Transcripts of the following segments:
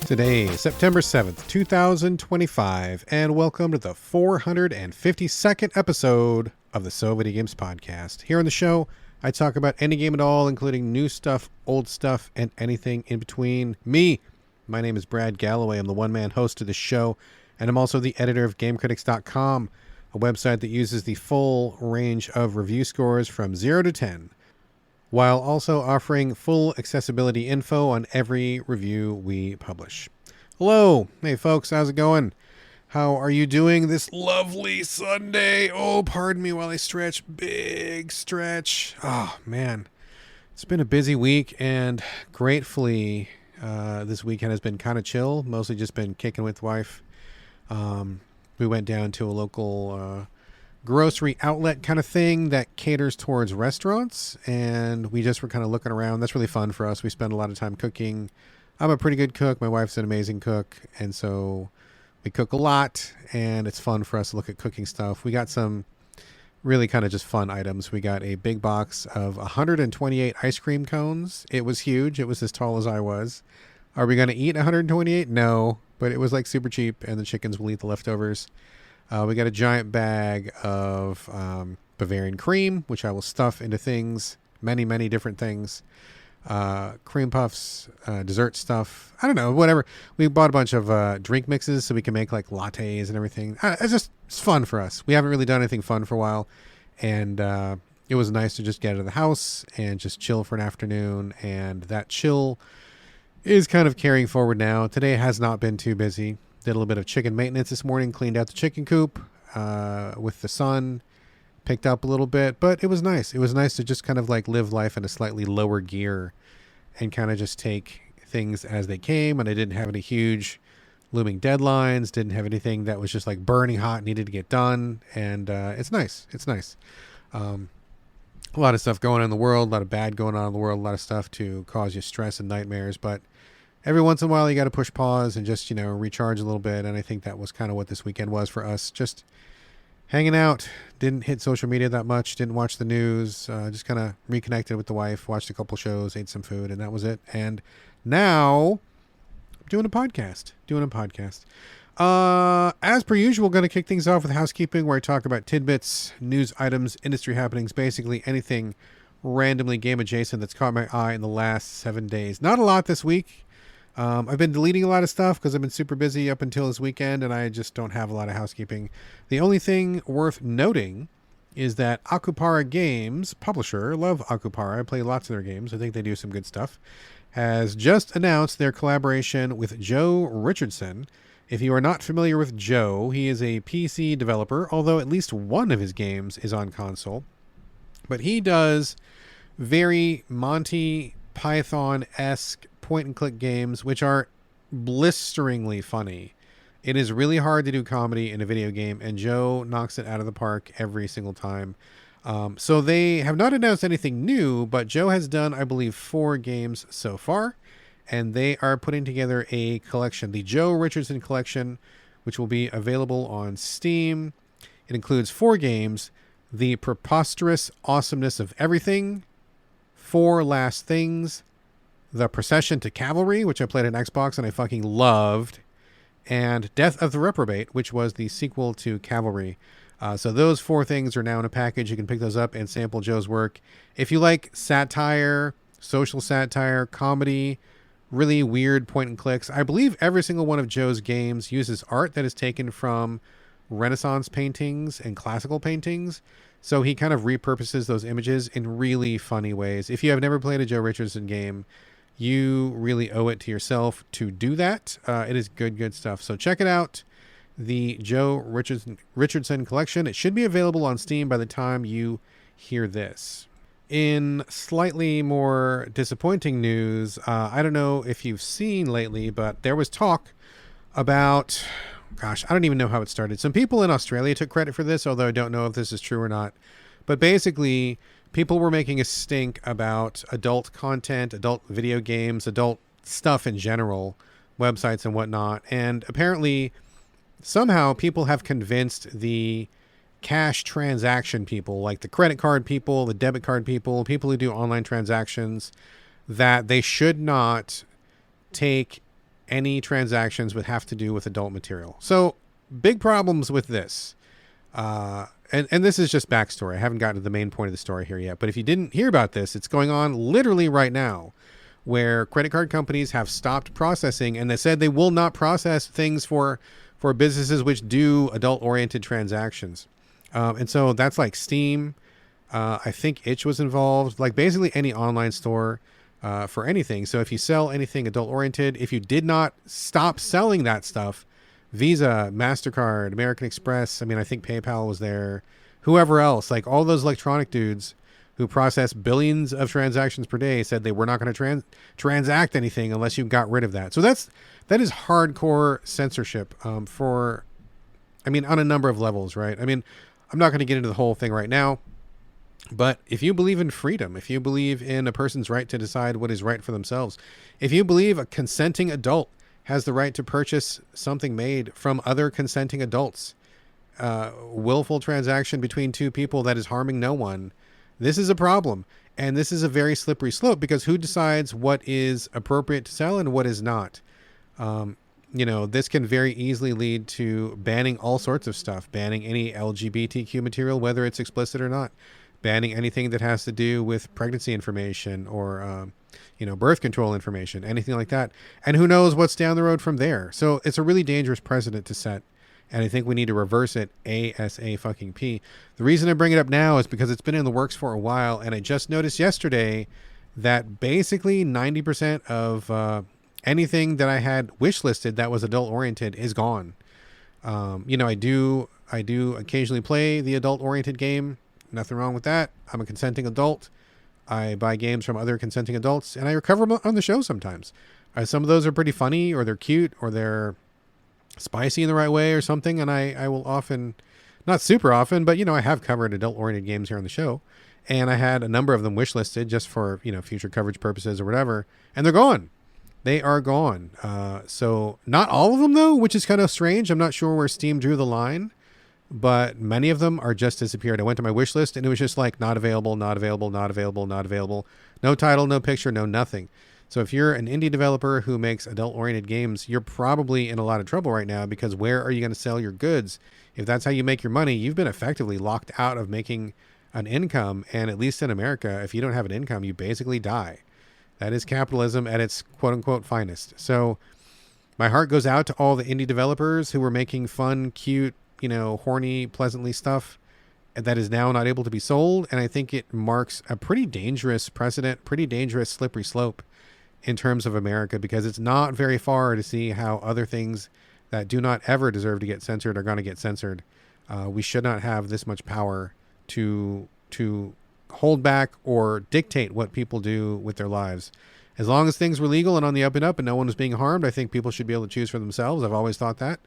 Today, September 7th, 2025, and welcome to the 452nd episode of the So Videogames podcast. Here on the show, I talk about any game at all, including new stuff, old stuff, and anything in between. My name is Brad Galloway. I'm the one-man host of the show, and I'm also the editor of GameCritics.com, a website that uses the full range of review scores from 0 to 10, while also offering full accessibility info on every review we publish. Hello. Hey, folks. How's it going? How are you doing this lovely Sunday? Oh, pardon me while I stretch. Big stretch. Oh, man. It's been a busy week, and gratefully, this weekend has been kind of chill. Mostly just been kicking with wife. We went down to a local grocery outlet kind of thing that caters towards restaurants, and we just were kind of looking around. That's really fun for us. We spend a lot of time cooking. I'm a pretty good cook. My wife's an amazing cook, and so we cook a lot, and it's fun for us to look at cooking stuff. We got some really kind of just fun items. We got a big box of 128 ice cream cones. It was huge. It was as tall as I was. Are we going to eat 128? No, but it was like super cheap, and the chickens will eat the leftovers. We got a giant bag of Bavarian cream, which I will stuff into things, many, many different things. Cream puffs, dessert stuff. I don't know, whatever. We bought a bunch of drink mixes so we can make like lattes and everything. It's fun for us. We haven't really done anything fun for a while. And it was nice to just get out of the house and just chill for an afternoon. And that chill is kind of carrying forward now. Today has not been too busy. Did a little bit of chicken maintenance this morning, cleaned out the chicken coop with the sun, picked up a little bit, but it was nice. It was nice to just kind of like live life in a slightly lower gear and kind of just take things as they came. And I didn't have any huge looming deadlines, didn't have anything that was just like burning hot, needed to get done. And it's nice. It's nice. A lot of stuff going on in the world, a lot of bad going on in the world, a lot of stuff to cause you stress and nightmares, but every once in a while, you got to push pause and just, recharge a little bit. And I think that was kind of what this weekend was for us. Just hanging out. Didn't hit social media that much. Didn't watch the news. Just kind of reconnected with the wife. Watched a couple shows. Ate some food. And that was it. And now, doing a podcast. As per usual, going to kick things off with housekeeping, where I talk about tidbits, news items, industry happenings, basically anything randomly game adjacent that's caught my eye in the last 7 days. Not a lot this week. I've been deleting a lot of stuff because I've been super busy up until this weekend, and I just don't have a lot of housekeeping. The only thing worth noting is that Akupara Games, publisher, love Akupara, I play lots of their games, I think they do some good stuff, has just announced their collaboration with Joe Richardson. If you are not familiar with Joe, he is a PC developer, although at least one of his games is on console. But he does very Monty Python-esque point-and-click games, which are blisteringly funny. It is really hard to do comedy in a video game, and Joe knocks it out of the park every single time. So they have not announced anything new, but Joe has done, I believe, 4 games so far, and they are putting together a collection, the Joe Richardson Collection, which will be available on Steam. It includes 4 games: The Preposterous Awesomeness of Everything, 4 Last Things, The Procession to Cavalry, which I played on Xbox and I fucking loved, and Death of the Reprobate, which was the sequel to Cavalry. So those 4 things are now in a package. You can pick those up and sample Joe's work. If you like satire, social satire, comedy, really weird point and clicks, I believe every single one of Joe's games uses art that is taken from Renaissance paintings and classical paintings. So he kind of repurposes those images in really funny ways. If you have never played a Joe Richardson game, you really owe it to yourself to do that. It is good stuff. So check it out. The Joe Richardson Collection. It should be available on Steam by the time you hear this. In slightly more disappointing news, I don't know if you've seen lately, but there was talk about, gosh, I don't even know how it started. Some people in Australia took credit for this, although I don't know if this is true or not. But basically, people were making a stink about adult content, adult video games, adult stuff in general, websites and whatnot. And apparently, somehow people have convinced the cash transaction people, like the credit card people, the debit card people, people who do online transactions, that they should not take any transactions would have to do with adult material. So big problems with this. And this is just backstory. I haven't gotten to the main point of the story here yet. But if you didn't hear about this, it's going on literally right now, where credit card companies have stopped processing, and they said they will not process things for businesses which do adult-oriented transactions. And so that's like Steam. I think Itch was involved. Like basically any online store for anything. So if you sell anything adult-oriented, if you did not stop selling that stuff, Visa, MasterCard, American Express, I mean, I think PayPal was there, whoever else, like all those electronic dudes who process billions of transactions per day said they were not going to transact anything unless you got rid of that. So that is hardcore censorship on a number of levels, right? I mean, I'm not going to get into the whole thing right now, but if you believe in freedom, if you believe in a person's right to decide what is right for themselves, if you believe a consenting adult has the right to purchase something made from other consenting adults, willful transaction between two people that is harming no one, this is a problem. And this is a very slippery slope, because who decides what is appropriate to sell and what is not? This can very easily lead to banning all sorts of stuff, banning any LGBTQ material, whether it's explicit or not, banning anything that has to do with pregnancy information or, birth control information, anything like that. And who knows what's down the road from there. So it's a really dangerous precedent to set. And I think we need to reverse it ASAP. The reason I bring it up now is because it's been in the works for a while. And I just noticed yesterday that basically 90% of anything that I had wish listed that was adult oriented is gone. I do occasionally play the adult oriented game. Nothing wrong with that. I'm a consenting adult. I buy games from other consenting adults, and I recover them on the show sometimes. Some of those are pretty funny, or they're cute, or they're spicy in the right way or something, and I will often, not super often, but, I have covered adult-oriented games here on the show, and I had a number of them wishlisted just for, future coverage purposes or whatever, and they're gone. They are gone. So not all of them, though, which is kind of strange. I'm not sure where Steam drew the line, but many of them are just disappeared. I went to my wish list and it was just like not available, not available, not available, not available. No title, no picture, no nothing. So if you're an indie developer who makes adult-oriented games, you're probably in a lot of trouble right now, because where are you going to sell your goods? If that's how you make your money, you've been effectively locked out of making an income. And at least in America, if you don't have an income, you basically die. That is capitalism at its quote-unquote finest. So my heart goes out to all the indie developers who were making fun, cute, horny, pleasantly stuff that is now not able to be sold. And I think it marks a pretty dangerous precedent, pretty dangerous slippery slope in terms of America, because it's not very far to see how other things that do not ever deserve to get censored are going to get censored. We should not have this much power to hold back or dictate what people do with their lives. As long as things were legal and on the up and up and no one was being harmed, I think people should be able to choose for themselves. I've always thought that.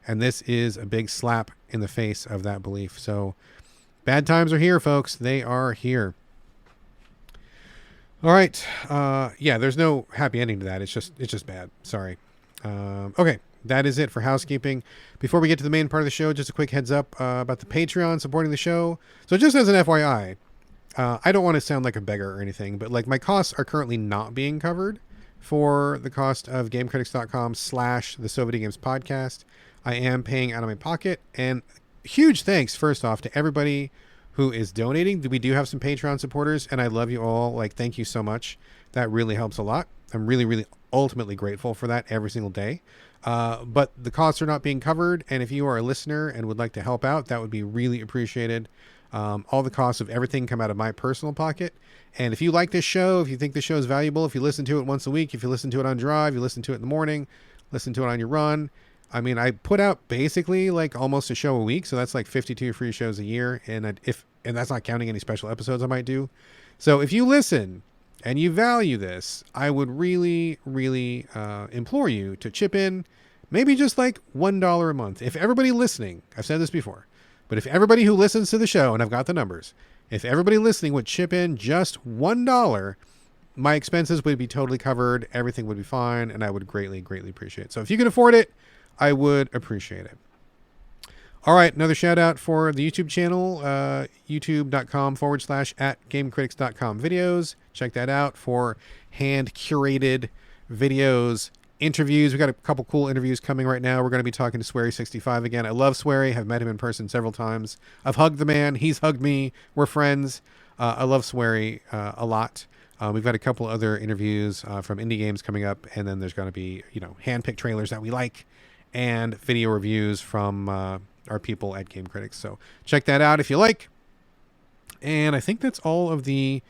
And this is a big slap in the face of that belief. So bad times are here, folks. They are here. All right. There's no happy ending to that. It's just bad. Sorry. Okay. That is it for housekeeping. Before we get to the main part of the show, just a quick heads up about the Patreon supporting the show. So just as an FYI, I don't want to sound like a beggar or anything, but like my costs are currently not being covered for the cost of GameCritics.com/the So Videogames podcast. I am paying out of my pocket, and huge thanks first off to everybody who is donating. We do have some Patreon supporters, and I love you all. Like, thank you so much. That really helps a lot. I'm really, really ultimately grateful for that every single day. But the costs are not being covered, and if you are a listener and would like to help out, that would be really appreciated. All the costs of everything come out of my personal pocket. And if you like this show, if you think the show is valuable, if you listen to it once a week, if you listen to it on drive, you listen to it in the morning, listen to it on your run. I mean, I put out basically like almost a show a week. So that's like 52 free shows a year. And that's not counting any special episodes I might do. So if you listen and you value this, I would really, really implore you to chip in maybe just like $1 a month. If everybody listening, I've said this before, but if everybody who listens to the show, and I've got the numbers, if everybody listening would chip in just $1, my expenses would be totally covered. Everything would be fine. And I would greatly, greatly appreciate it. So if you can afford it, I would appreciate it. All right. Another shout out for the YouTube channel, youtube.com/@gamecritics.com videos. Check that out for hand curated videos interviews. We got a couple cool interviews coming right now. We're going to be talking to Swery65 again. I love Swery. I've met him in person several times. I've hugged the man. He's hugged me. We're friends. I love Swery a lot. We've got a couple other interviews from indie games coming up, and then there's going to be, hand-picked trailers that we like and video reviews from our people at Game Critics. So check that out if you like. And I think that's all of the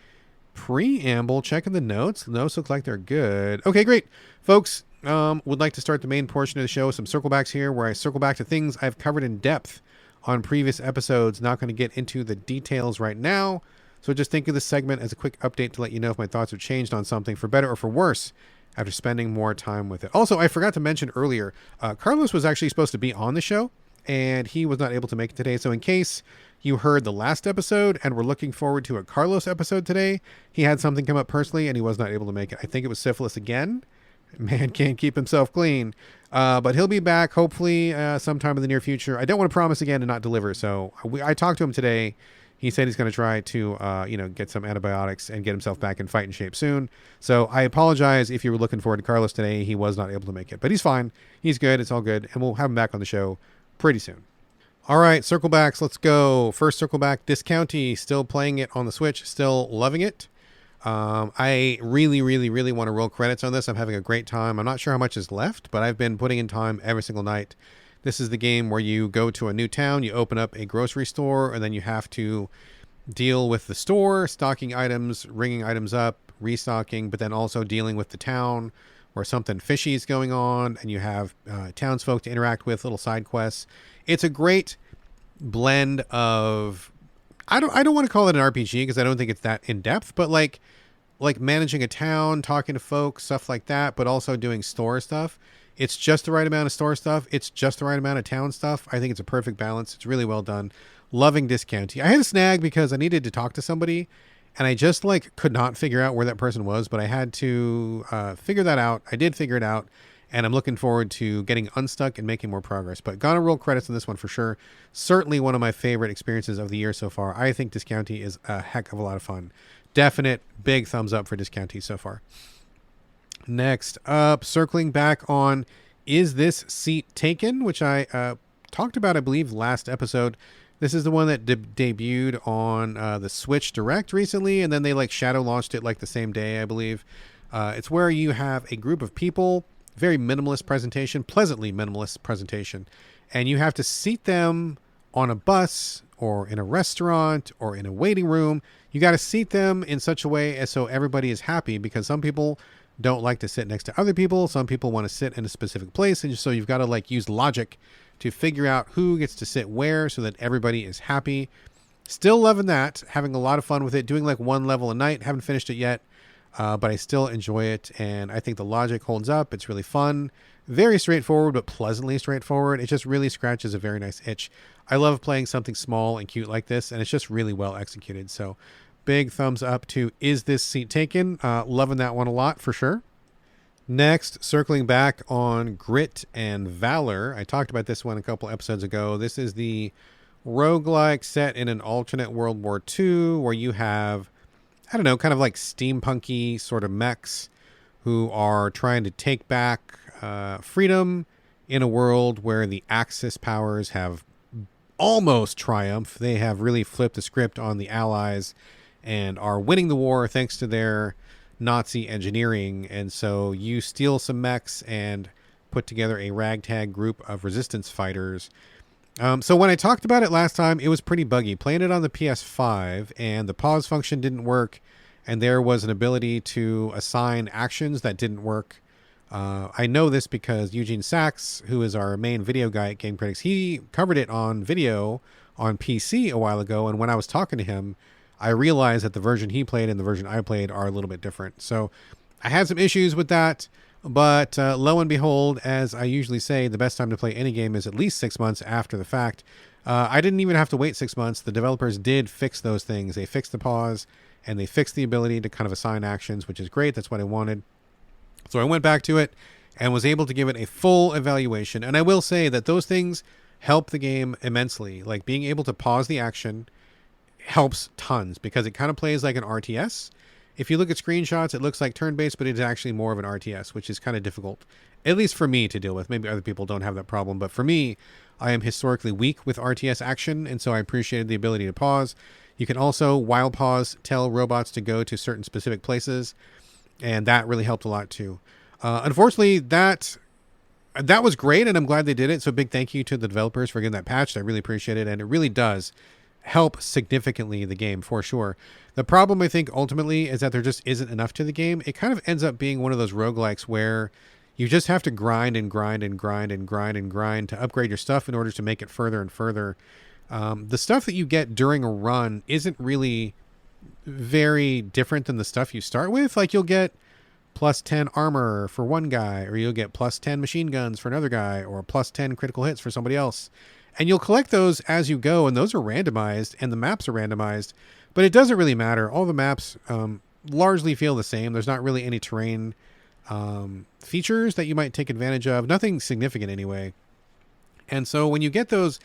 preamble. Checking the notes. The notes look like they're good. Okay, great. Folks, would like to start the main portion of the show with some circle backs here, where I circle back to things I've covered in depth on previous episodes. Not going to get into the details right now. So just think of this segment as a quick update to let you know if my thoughts have changed on something for better or for worse after spending more time with it. Also, I forgot to mention earlier, Carlos was actually supposed to be on the show, and he was not able to make it today. So in case you heard the last episode and were looking forward to a Carlos episode today, he had something come up personally, and he was not able to make it. I think it was syphilis again. Man can't keep himself clean. But he'll be back, hopefully, sometime in the near future. I don't want to promise again and not deliver. So I talked to him today. He said he's going to try to, get some antibiotics and get himself back in fighting shape soon. So I apologize if you were looking forward to Carlos today. He was not able to make it, but he's fine. He's good. It's all good. And we'll have him back on the show pretty soon. All right, circle backs. Let's go. First circle back, Discounty. Still playing it on the Switch. Still loving it. I really, really, really want to roll credits on this. I'm having a great time. I'm not sure how much is left, but I've been putting in time every single night. This is the game where you go to a new town, you open up a grocery store, and then you have to deal with the store, stocking items, ringing items up, restocking, but then also dealing with the town where something fishy is going on, and you have townsfolk to interact with, little side quests. It's a great blend of, I don't want to call it an RPG because I don't think it's that in depth, but like managing a town, talking to folks, stuff like that, but also doing store stuff. It's just the right amount of store stuff. It's just the right amount of town stuff. I think it's a perfect balance. It's really well done. Loving Discounty. I had a snag because I needed to talk to somebody, and I just could not figure out where that person was, but I had to figure that out. I did figure it out, and I'm looking forward to getting unstuck and making more progress. But gonna roll credits on this one for sure. Certainly one of my favorite experiences of the year so far. I think Discounty is a heck of a lot of fun. Definite big thumbs up for Discounty so far. Next up, circling back on Is This Seat Taken, which I talked about, I believe, last episode. This is the one that debuted on the Switch Direct recently, and then they shadow launched it the same day, I believe. It's where you have a group of people, very minimalist presentation, pleasantly minimalist presentation, and you have to seat them on a bus or in a restaurant or in a waiting room. You got to seat them in such a way as so everybody is happy, because some people don't like to sit next to other people. Some people want to sit in a specific place. And so you've got to use logic to figure out who gets to sit where so that everybody is happy. Still loving that. Having a lot of fun with it. Doing one level a night. Haven't finished it yet. But I still enjoy it. And I think the logic holds up. It's really fun. Very straightforward, but pleasantly straightforward. It just really scratches a very nice itch. I love playing something small and cute like this. And it's just really well executed. So big thumbs up to Is This Seat Taken? Loving that one a lot for sure. Next, circling back on Grit and Valor. I talked about this one a couple episodes ago. This is the roguelike set in an alternate World War II where you have, kind of steampunky sort of mechs who are trying to take back freedom in a world where the Axis powers have almost triumphed. They have really flipped the script on the Allies and are winning the war thanks to their Nazi engineering. And so you steal some mechs and put together a ragtag group of resistance fighters. So when I talked about it last time, it was pretty buggy. Playing it on the PS5, and the pause function didn't work, and there was an ability to assign actions that didn't work. I know this because Eugene Sachs, who is our main video guy at Game Critics, he covered it on video on PC a while ago, and when I was talking to him, I realized that the version he played and the version I played are a little bit different. So I had some issues with that, but lo and behold, as I usually say, the best time to play any game is at least 6 months after the fact. I didn't even have to wait 6 months. The developers did fix those things. They fixed the pause, and they fixed the ability to assign actions, which is great. That's what I wanted. So I went back to it and was able to give it a full evaluation. And I will say that those things help the game immensely. Being able to pause the action helps tons, because it plays like an RTS, If you look at screenshots, it looks like turn-based, but it's actually more of an RTS, which is kind of difficult, at least for me to deal with. Maybe other people don't have that problem, but for me, I am historically weak with RTS action, and so I appreciated the ability to pause. You can also, while pause, tell robots to go to certain specific places, and that really helped a lot too. Unfortunately, that was great, and I'm glad they did it. So big thank you to the developers for getting that patched. I really appreciate it, and it really does help significantly the game for sure. The problem, I think, ultimately is that there just isn't enough to the game. It kind of ends up being one of those roguelikes where you just have to grind and grind and grind and grind and grind to upgrade your stuff in order to make it further and further. The stuff that you get during a run isn't really very different than the stuff you start with. Like, you'll get plus 10 armor for one guy, or you'll get plus 10 machine guns for another guy, or plus 10 critical hits for somebody else. And you'll collect those as you go, and those are randomized, and the maps are randomized. But it doesn't really matter. All the maps largely feel the same. There's not really any terrain features that you might take advantage of. Nothing significant anyway. And so when you get those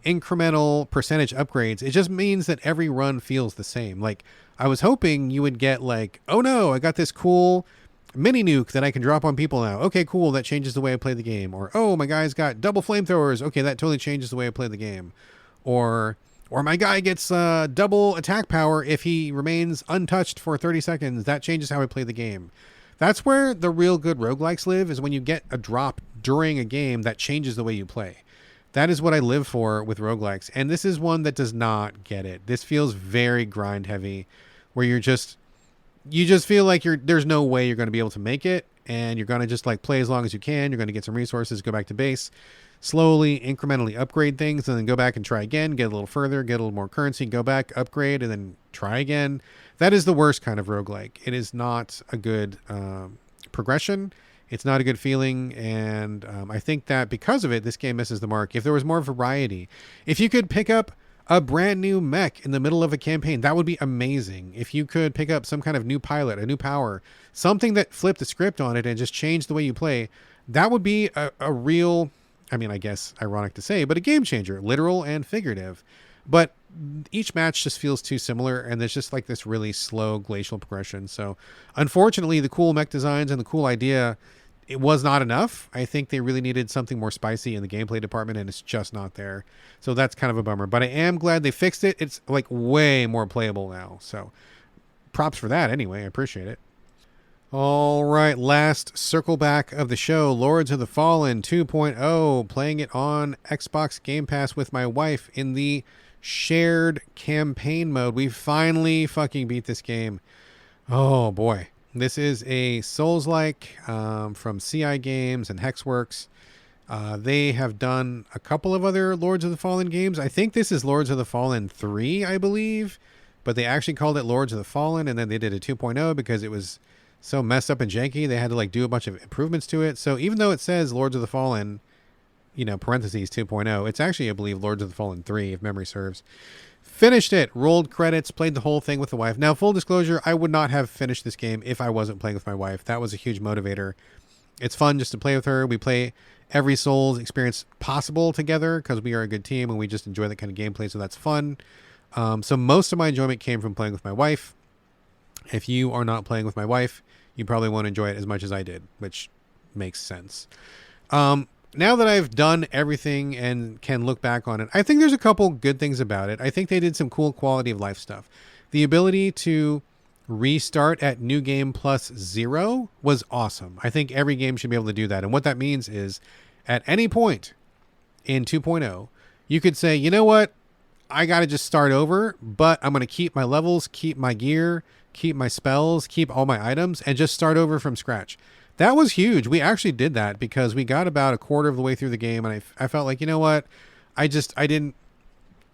incremental percentage upgrades, it just means that every run feels the same. Like, I was hoping you would get like, oh no, I got this cool mini nuke that I can drop on people now. Okay, cool. That changes the way I play the game. Or, oh, my guy's got double flamethrowers. Okay, that totally changes the way I play the game. Or my guy gets double attack power if he remains untouched for 30 seconds. That changes how I play the game. That's where the real good roguelikes live, is when you get a drop during a game that changes the way you play. That is what I live for with roguelikes. And this is one that does not get it. This feels very grind heavy, where you just feel like there's no way you're going to be able to make it, and you're going to just like play as long as you can. You're going to get some resources, go back to base, slowly, incrementally upgrade things, and then go back and try again, get a little further, get a little more currency, go back, upgrade, and then try again. That is the worst kind of roguelike. It is not a good progression. It's not a good feeling, and I think that because of it, this game misses the mark. If there was more variety, if you could pick up a brand new mech in the middle of a campaign, that would be amazing. If you could pick up some kind of new pilot, a new power, something that flipped the script on it and just changed the way you play, that would be a real, I mean, I guess ironic to say, but a game changer, literal and figurative. But each match just feels too similar, and there's just like this really slow glacial progression. So unfortunately, the cool mech designs and the cool idea, it was not enough. I think they really needed something more spicy in the gameplay department, and it's just not there. So that's kind of a bummer, but I am glad they fixed it. It's like way more playable now. So props for that anyway. I appreciate it. All right, last circle back of the show, Lords of the Fallen 2.0, playing it on Xbox Game Pass with my wife in the shared campaign mode. We finally fucking beat this game. Oh boy. This is a Souls-like from CI Games and Hexworks. They have done a couple of other Lords of the Fallen games. I think this is Lords of the Fallen 3, I believe. But they actually called it Lords of the Fallen, and then they did a 2.0 because it was so messed up and janky. They had to like do a bunch of improvements to it. So even though it says Lords of the Fallen, you know, parentheses 2.0, it's actually, I believe, Lords of the Fallen 3, if memory serves. Finished it, rolled credits, played the whole thing with the wife. Now, full disclosure, I would not have finished this game if I wasn't playing with my wife. That was a huge motivator. It's fun just to play with her. We play every Souls experience possible together because we are a good team and we just enjoy that kind of gameplay, so that's fun. So most of my enjoyment came from playing with my wife. If you are not playing with my wife, you probably won't enjoy it as much as I did, which makes sense. Now that I've done everything and can look back on it, I think there's a couple good things about it. I think they did some cool quality of life stuff. The ability to restart at New Game Plus 0 was awesome. I think every game should be able to do that. And what that means is at any point in 2.0, you could say, you know what? I got to just start over, but I'm going to keep my levels, keep my gear, keep my spells, keep all my items, and just start over from scratch. That was huge. We actually did that because we got about a quarter of the way through the game, and I felt like, you know what? I didn't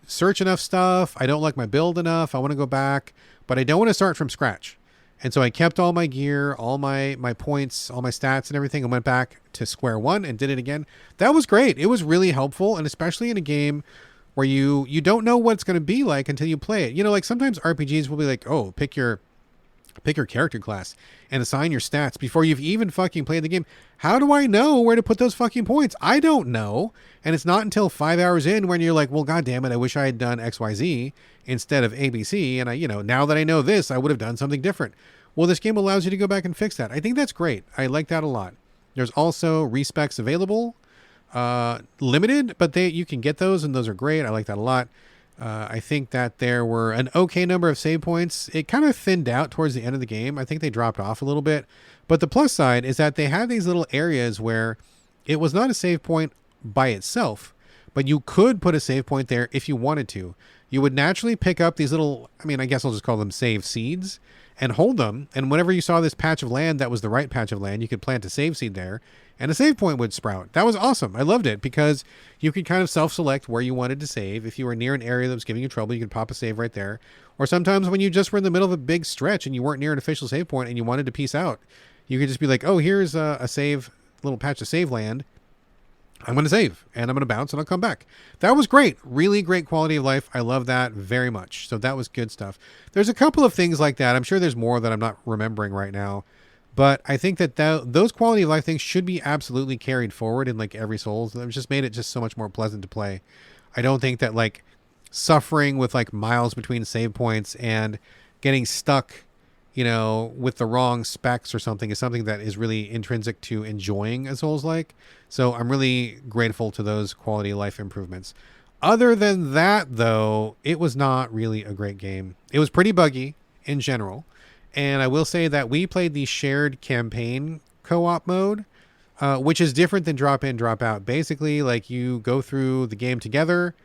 search enough stuff. I don't like my build enough. I want to go back, but I don't want to start from scratch. And so I kept all my gear, all my points, all my stats and everything, and went back to square one and did it again. That was great. It was really helpful, and especially in a game where you don't know what it's going to be like until you play it. You know, like sometimes RPGs will be like, oh, pick your character class and assign your stats before you've even fucking played the game. How do I know where to put those fucking points? I don't know. And it's not until 5 hours in when you're like, well, God damn it, I wish I had done XYZ instead of ABC. And now that I know this, I would have done something different. Well, this game allows you to go back and fix that. I think that's great. I like that a lot. There's also respecs available, limited, but you can get those, and those are great. I like that a lot. I think that there were an okay number of save points. It kind of thinned out towards the end of the game. I think they dropped off a little bit. But the plus side is that they had these little areas where it was not a save point by itself, but you could put a save point there if you wanted to. You would naturally pick up these little, I mean, I guess I'll just call them save seeds, and hold them. And whenever you saw this patch of land that was the right patch of land, you could plant a save seed there, and a save point would sprout. That was awesome. I loved it because you could kind of self-select where you wanted to save. If you were near an area that was giving you trouble, you could pop a save right there. Or sometimes when you just were in the middle of a big stretch and you weren't near an official save point and you wanted to peace out, you could just be like, oh, here's a save, little patch of save land. I'm going to save, and I'm going to bounce, and I'll come back. That was great. Really great quality of life. I love that very much. So that was good stuff. There's a couple of things like that. I'm sure there's more that I'm not remembering right now. But I think that those quality of life things should be absolutely carried forward in like every Souls. It just made it just so much more pleasant to play. I don't think that like suffering with like miles between save points and getting stuck, you know, with the wrong specs or something is something that is really intrinsic to enjoying a Souls-like. So I'm really grateful to those quality of life improvements. Other than that, though, it was not really a great game. It was pretty buggy in general. And I will say that we played the shared campaign co-op mode, which is different than drop in, drop out. Basically, like you go through the game together.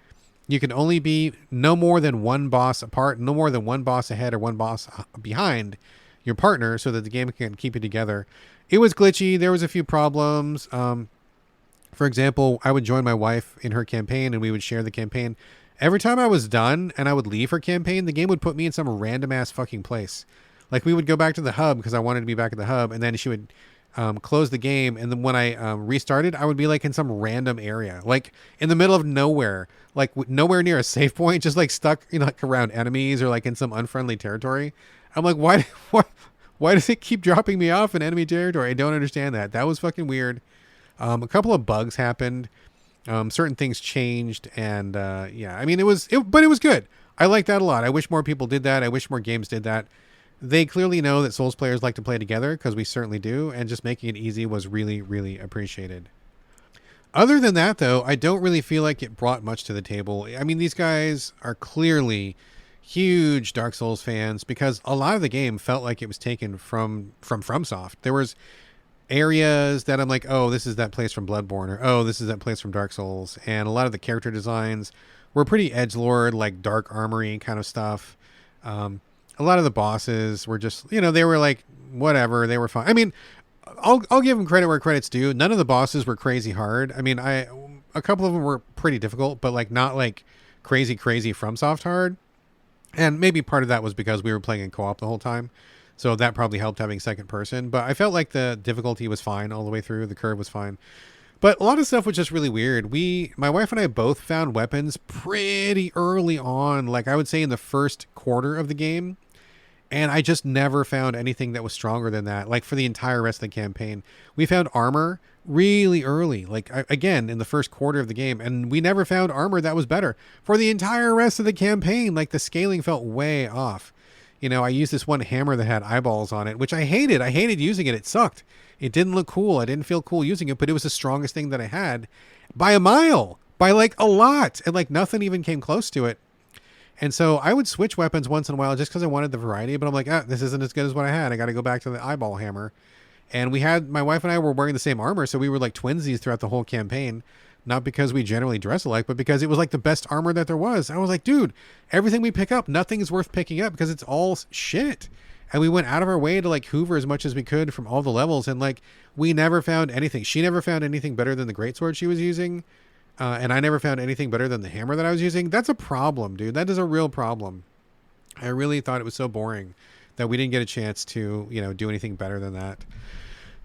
You can only be no more than one boss apart, no more than one boss ahead or one boss behind your partner so that the game can keep you together. It was glitchy. There was a few problems. For example, I would join my wife in her campaign and we would share the campaign. Every time I was done and I would leave her campaign, the game would put me in some random ass fucking place. Like we would go back to the hub because I wanted to be back at the hub, and then she would close the game, and then when I restarted, I would be like in some random area, like in the middle of nowhere, like nowhere near a save point, just like stuck, you know, like around enemies or like in some unfriendly territory. I'm like, why does it keep dropping me off in enemy territory? I don't understand that. That was fucking weird. A couple of bugs happened. Certain things changed, and yeah, I mean, but it was good. I like that a lot. I wish more people did that. I wish more games did that. They clearly know that Souls players like to play together, because we certainly do, and just making it easy was really, really appreciated. Other than that, though, I don't really feel like it brought much to the table. I mean, these guys are clearly huge Dark Souls fans, because a lot of the game felt like it was taken from FromSoft. There was areas that I'm like, oh, this is that place from Bloodborne, or oh, this is that place from Dark Souls, and a lot of the character designs were pretty edgelord, like dark armory kind of stuff. A lot of the bosses were just, you know, they were like, whatever, they were fine. I mean, I'll give them credit where credit's due. None of the bosses were crazy hard. I mean, a couple of them were pretty difficult, but like not like crazy FromSoft hard. And maybe part of that was because we were playing in co-op the whole time. So that probably helped having second person. But I felt like the difficulty was fine all the way through. The curve was fine. But a lot of stuff was just really weird. My wife and I both found weapons pretty early on. Like I would say in the first quarter of the game. And I just never found anything that was stronger than that. Like for the entire rest of the campaign, we found armor really early, like again, in the first quarter of the game. And we never found armor that was better for the entire rest of the campaign. Like the scaling felt way off. You know, I used this one hammer that had eyeballs on it, which I hated. I hated using it. It sucked. It didn't look cool. I didn't feel cool using it, but it was the strongest thing that I had by a mile, by like a lot. And like nothing even came close to it. And so I would switch weapons once in a while just because I wanted the variety, but I'm like, this isn't as good as what I had. I got to go back to the eyeball hammer. And my wife and I were wearing the same armor, so we were like twinsies throughout the whole campaign. Not because we generally dress alike, but because it was like the best armor that there was. I was like, dude, everything we pick up, nothing is worth picking up because it's all shit. And we went out of our way to like hoover as much as we could from all the levels. And like, we never found anything. She never found anything better than the greatsword she was using. And I never found anything better than the hammer that I was using. That's a problem, dude. That is a real problem. I really thought it was so boring that we didn't get a chance to, you know, do anything better than that.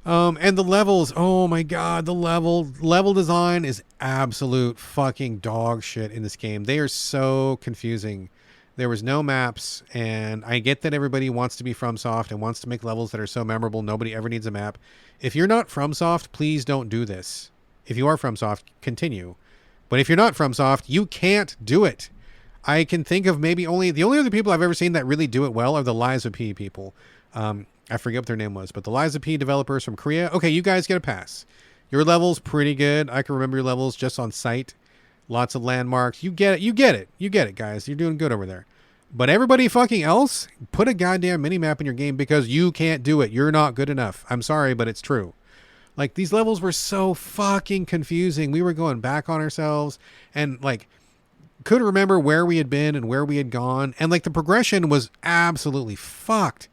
And the levels, oh my God, the level design is absolute fucking dog shit in this game. They are so confusing. There was no maps, and I get that everybody wants to be FromSoft and wants to make levels that are so memorable. Nobody ever needs a map. If you're not FromSoft, please don't do this. If you are FromSoft, continue. But if you're not FromSoft, you can't do it. I can think of maybe the only other people I've ever seen that really do it well are the Lies of P people. I forget what their name was, but the Liza P developers from Korea. Okay, you guys get a pass. Your level's pretty good. I can remember your levels just on sight. Lots of landmarks. You get it. You get it. You get it, guys. You're doing good over there. But everybody fucking else, put a goddamn minimap in your game because you can't do it. You're not good enough. I'm sorry, but it's true. Like, these levels were so fucking confusing. We were going back on ourselves and, like, couldn't remember where we had been and where we had gone. And, like, the progression was absolutely fucked.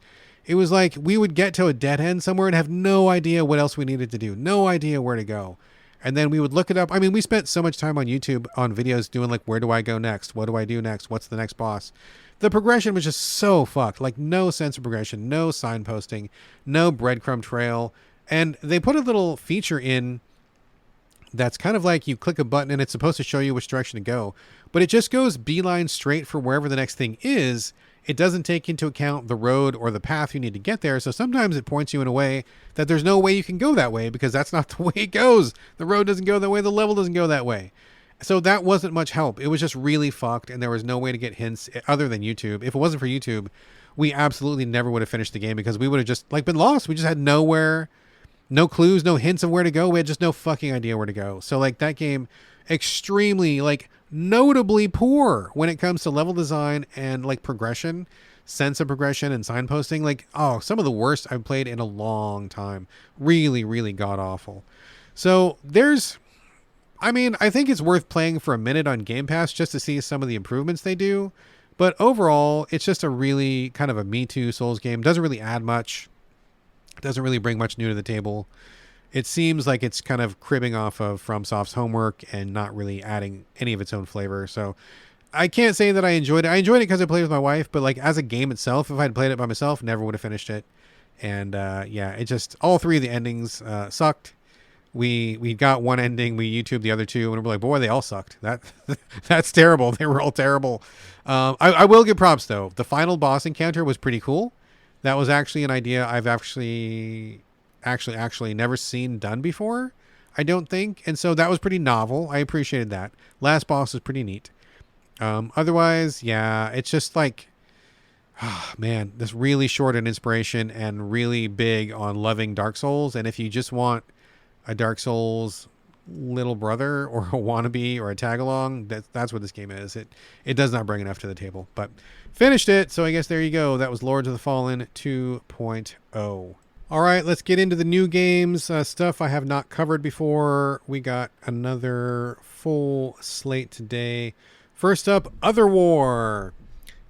It was like we would get to a dead end somewhere and have no idea what else we needed to do. No idea where to go. And then we would look it up. I mean, we spent so much time on YouTube on videos doing, like, where do I go next? What do I do next? What's the next boss? The progression was just so fucked. Like, no sense of progression, no signposting, no breadcrumb trail. And they put a little feature in that's kind of like you click a button and it's supposed to show you which direction to go. But it just goes beeline straight for wherever the next thing is. It doesn't take into account the road or the path you need to get there. So sometimes it points you in a way that there's no way you can go that way because that's not the way it goes. The road doesn't go that way. The level doesn't go that way. So that wasn't much help. It was just really fucked, and there was no way to get hints other than YouTube. If it wasn't for YouTube, we absolutely never would have finished the game because we would have just, like, been lost. We just had nowhere, no clues, no hints of where to go. We had just no fucking idea where to go. So, like, that game, extremely, like, notably poor when it comes to level design and, like, progression, sense of progression and signposting. Like, oh, some of the worst I've played in a long time. Really, really god-awful. So, I think it's worth playing for a minute on Game Pass just to see some of the improvements they do. But overall, it's just a really kind of a Me Too Souls game. Doesn't really add much. Doesn't really bring much new to the table. It seems like it's kind of cribbing off of FromSoft's homework and not really adding any of its own flavor. So I can't say that I enjoyed it. I enjoyed it because I played with my wife. But, like, as a game itself, if I'd played it by myself, never would have finished it. And yeah, it just, all three of the endings sucked. We got one ending, we YouTubed the other two, and we're like, boy, they all sucked. That's terrible. They were all terrible. I will give props, though. The final boss encounter was pretty cool. That was actually an idea I've actually never seen done before, I don't think. And so that was pretty novel. I appreciated that. Last boss was pretty neat. Otherwise, yeah, it's just like, oh, man, this really short in inspiration and really big on loving Dark Souls. And if you just want a Dark Souls little brother or a wannabe or a tag along, that's what this game is. It does not bring enough to the table, but finished it. So I guess there you go. That was Lords of the Fallen 2.0. All right, let's get into the new games, stuff I have not covered before. We got another full slate today. First up, Otherwar.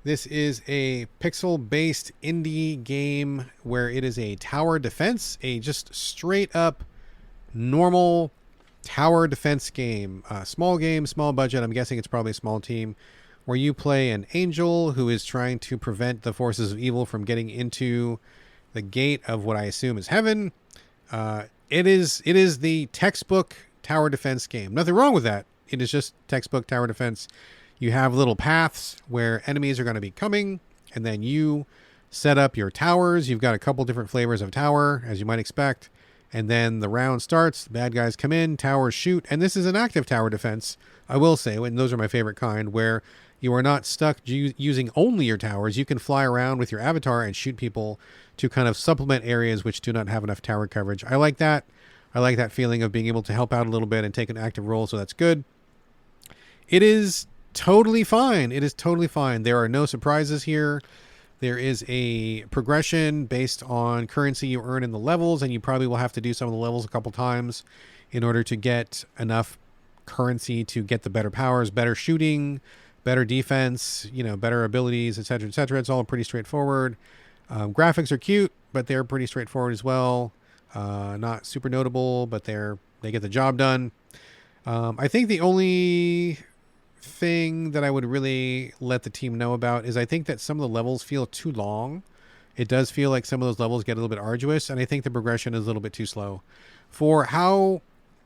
This is a pixel-based indie game where it is a tower defense, a just straight up normal tower defense game. Small game, small budget. I'm guessing it's probably a small team, where you play an angel who is trying to prevent the forces of evil from getting into the gate of what I assume is heaven. It is the textbook tower defense game. Nothing wrong with that. It is just textbook tower defense. You have little paths where enemies are going to be coming, and then you set up your towers. You've got a couple different flavors of tower, as you might expect. And then the round starts, the bad guys come in, towers shoot, and this is an active tower defense, I will say, and those are my favorite kind, where you are not stuck using only your towers. You can fly around with your avatar and shoot people to kind of supplement areas which do not have enough tower coverage. I like that. I like that feeling of being able to help out a little bit and take an active role, so that's good. It is totally fine. It is totally fine. There are no surprises here. There is a progression based on currency you earn in the levels, and you probably will have to do some of the levels a couple times in order to get enough currency to get the better powers, better shooting, better defense, better abilities, etc., etc. It's all pretty straightforward. Graphics are cute, but they're pretty straightforward as well. Not super notable, but they get the job done. I think the only thing that I would really let the team know about is I think that some of the levels feel too long. It does feel like some of those levels get a little bit arduous, and I think the progression is a little bit too slow. For how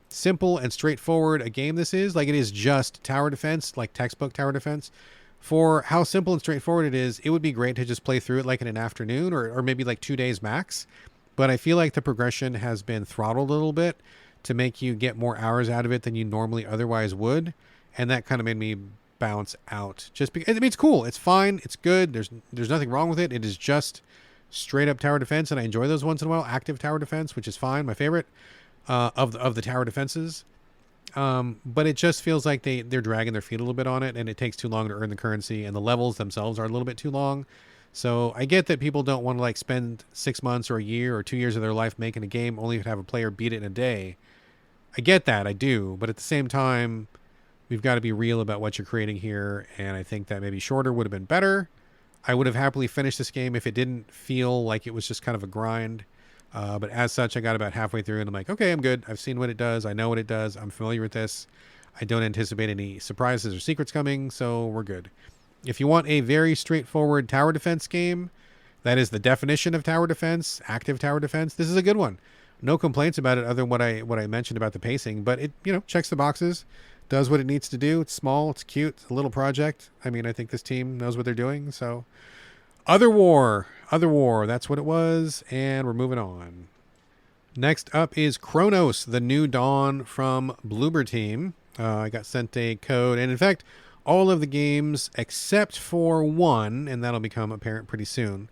simple and straightforward a game this is, like, it is just tower defense, like textbook tower defense. For how simple and straightforward it is, it would be great to just play through it like in an afternoon or maybe like 2 days max. But I feel like the progression has been throttled a little bit to make you get more hours out of it than you normally otherwise would. And that kind of made me bounce out. Just because, I mean, it's cool. It's fine. It's good. There's nothing wrong with it. It is just straight up tower defense, and I enjoy those once in a while. Active tower defense, which is fine, my favorite of the tower defenses. But it just feels like they're dragging their feet a little bit on it, and it takes too long to earn the currency, and the levels themselves are a little bit too long. So I get that people don't want to like spend 6 months or a year or 2 years of their life making a game only to have a player beat it in a day. I get that, I do, but at the same time, we've got to be real about what you're creating here, and I think that maybe shorter would have been better. I would have happily finished this game if it didn't feel like it was just kind of a grind. But as such, I got about halfway through and I'm like, okay, I'm good. I've seen what it does. I know what it does. I'm familiar with this. I don't anticipate any surprises or secrets coming, so we're good. If you want a very straightforward tower defense game, that is the definition of tower defense, active tower defense, this is a good one. No complaints about it other than what I mentioned about the pacing, but it, checks the boxes, does what it needs to do. It's small, it's cute, it's a little project. I mean, I think this team knows what they're doing, so Otherwar, that's what it was, and we're moving on. Next up is Cronos, the new Dawn from Bloober Team. I got sent a code, and in fact, all of the games except for one, and that'll become apparent pretty soon,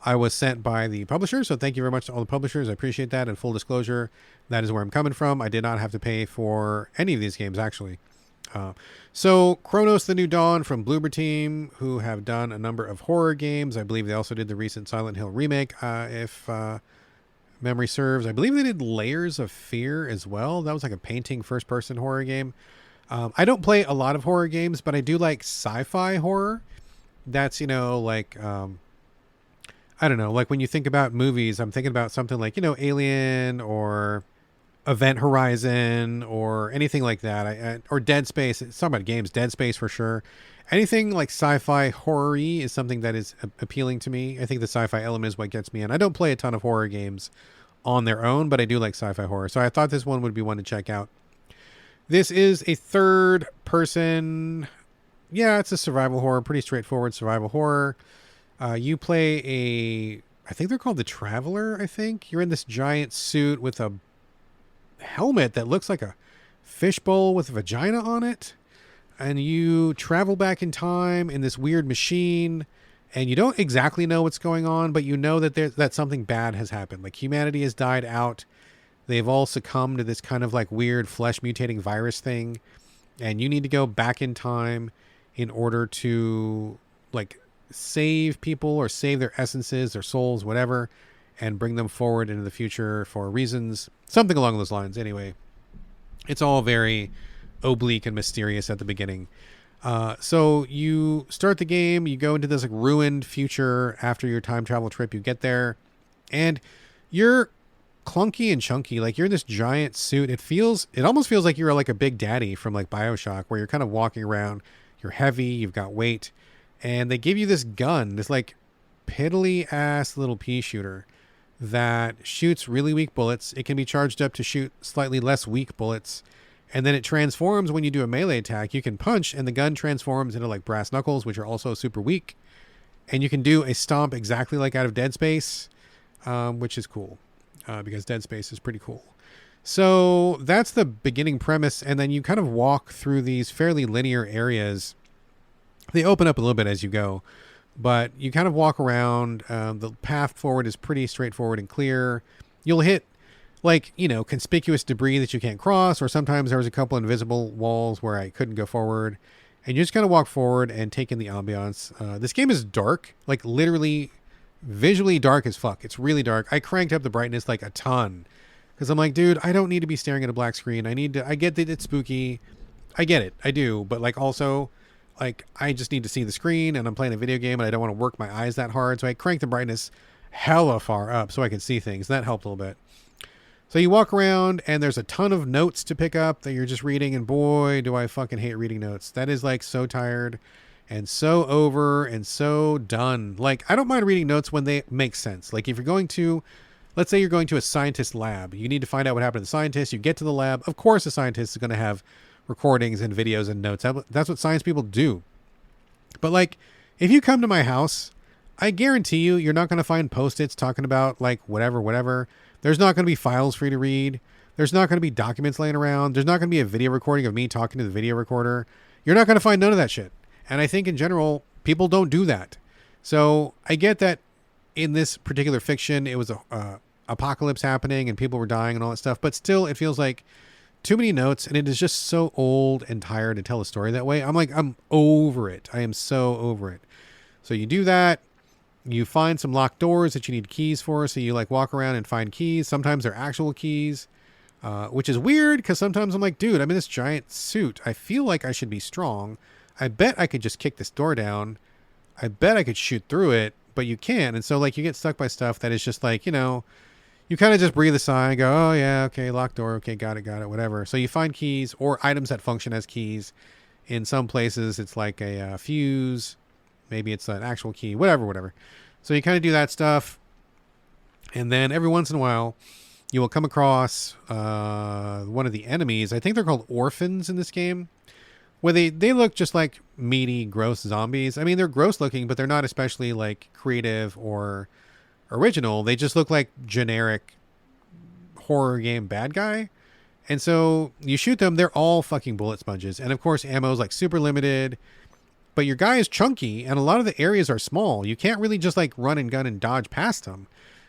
I was sent by the publisher, so thank you very much to all the publishers. I appreciate that, and full disclosure, that is where I'm coming from. I did not have to pay for any of these games, actually. So Cronos, the New Dawn from Bloober Team, who have done a number of horror games. I believe they also did the recent Silent Hill remake, if memory serves. I believe they did Layers of Fear as well. That was like a painting first-person horror game. I don't play a lot of horror games, but I do like sci-fi horror. That's, like, I don't know, like when you think about movies, I'm thinking about something like, Alien or Event Horizon or anything like that. Or Dead Space. It's talking about games, Dead Space for sure. Anything like sci-fi horror-y is something that is appealing to me. I think the sci-fi element is what gets me in. I don't play a ton of horror games on their own, but I do like sci-fi horror. So I thought this one would be one to check out. This is a third person. Yeah, it's a survival horror, pretty straightforward survival horror. You play I think they're called the Traveler, I think. You're in this giant suit with a helmet that looks like a fishbowl with a vagina on it. And you travel back in time in this weird machine, and you don't exactly know what's going on, but you know that something bad has happened. Like humanity has died out. They've all succumbed to this kind of like weird flesh mutating virus thing. And you need to go back in time in order to like save people or save their essences, their souls, whatever, and bring them forward into the future for reasons, something along those lines. Anyway, it's all very oblique and mysterious at the beginning. So you start the game, you go into this like ruined future after your time travel trip. You get there and you're clunky and chunky. Like you're in this giant suit. It almost feels like you're like a big daddy from like BioShock, where you're kind of walking around, you're heavy, you've got weight, and they give you this gun, this like piddly ass little pea shooter that shoots really weak bullets. It can be charged up to shoot slightly less weak bullets. And then it transforms when you do a melee attack. You can punch and the gun transforms into like brass knuckles, which are also super weak. And you can do a stomp exactly like out of Dead Space, which is cool because Dead Space is pretty cool. So that's the beginning premise. And then you kind of walk through these fairly linear areas. They open up a little bit as you go, but you kind of walk around. The path forward is pretty straightforward and clear. You'll hit like, conspicuous debris that you can't cross, or sometimes there was a couple invisible walls where I couldn't go forward, and you just kind of walk forward and take in the ambiance. This game is dark, like literally visually dark as fuck. It's really dark. I cranked up the brightness like a ton because I'm like, dude, I don't need to be staring at a black screen. I get that it's spooky. I get it. I do. But like also like I just need to see the screen, and I'm playing a video game and I don't want to work my eyes that hard. So I cranked the brightness hella far up so I could see things. That helped a little bit. So you walk around and there's a ton of notes to pick up that you're just reading, and boy, do I fucking hate reading notes. That is like so tired and so over and so done. Like I don't mind reading notes when they make sense. Like if you're going to, let's say you're going to a scientist lab, you need to find out what happened to the scientist. You get to the lab. Of course, the scientist is going to have recordings and videos and notes. That's what science people do. But like if you come to my house, I guarantee you're not going to find Post-its talking about like whatever. There's not going to be files for you to read. There's not going to be documents laying around. There's not going to be a video recording of me talking to the video recorder. You're not going to find none of that shit. And I think in general, people don't do that. So I get that in this particular fiction, it was a apocalypse happening and people were dying and all that stuff. But still, it feels like too many notes, and it is just so old and tired to tell a story that way. I'm over it. I am so over it. So you do that. You find some locked doors that you need keys for. So you like walk around and find keys. Sometimes they're actual keys, which is weird because sometimes I'm like, dude, I'm in this giant suit. I feel like I should be strong. I bet I could just kick this door down. I bet I could shoot through it, but you can't. And so like you get stuck by stuff that is just like, you know, you kind of just breathe a sigh and go, oh yeah, okay, locked door. Okay, got it, whatever. So you find keys or items that function as keys. In some places, it's like a fuse. Maybe it's an actual key, whatever. So you kind of do that stuff. And then every once in a while, you will come across one of the enemies. I think they're called orphans in this game. Where they look just like meaty, gross zombies. I mean, they're gross looking, but they're not especially like creative or original. They just look like generic horror game bad guy. And so you shoot them. They're all fucking bullet sponges. And of course, ammo is like super limited. But your guy is chunky, and a lot of the areas are small. You can't really just like run and gun and dodge past them.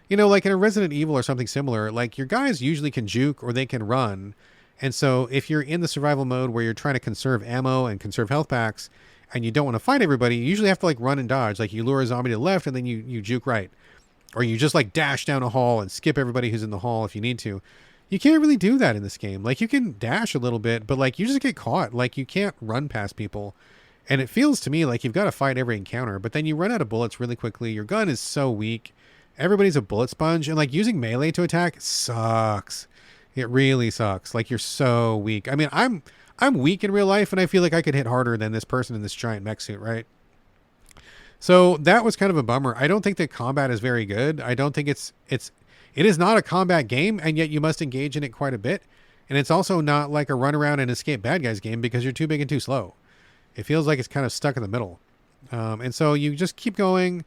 You know, like in a Resident Evil or something similar, like your guys usually can juke or they can run. And so if you're in the survival mode where you're trying to conserve ammo and conserve health packs, and you don't want to fight everybody, you usually have to like run and dodge. Like you lure a zombie to the left and then you juke right. Or you just like dash down a hall and skip everybody who's in the hall if you need to. You can't really do that in this game. Like you can dash a little bit, but like you just get caught. Like you can't run past people. And it feels to me like you've got to fight every encounter, but then you run out of bullets really quickly. Your gun is so weak. Everybody's a bullet sponge, and like using melee to attack sucks. It really sucks. Like you're so weak. I mean, I'm weak in real life, and I feel like I could hit harder than this person in this giant mech suit, right? So that was kind of a bummer. I don't think that combat is very good. I don't think it is not a combat game, and yet you must engage in it quite a bit. And it's also not like a run around and escape bad guys game because you're too big and too slow. It feels like it's kind of stuck in the middle. And so you just keep going,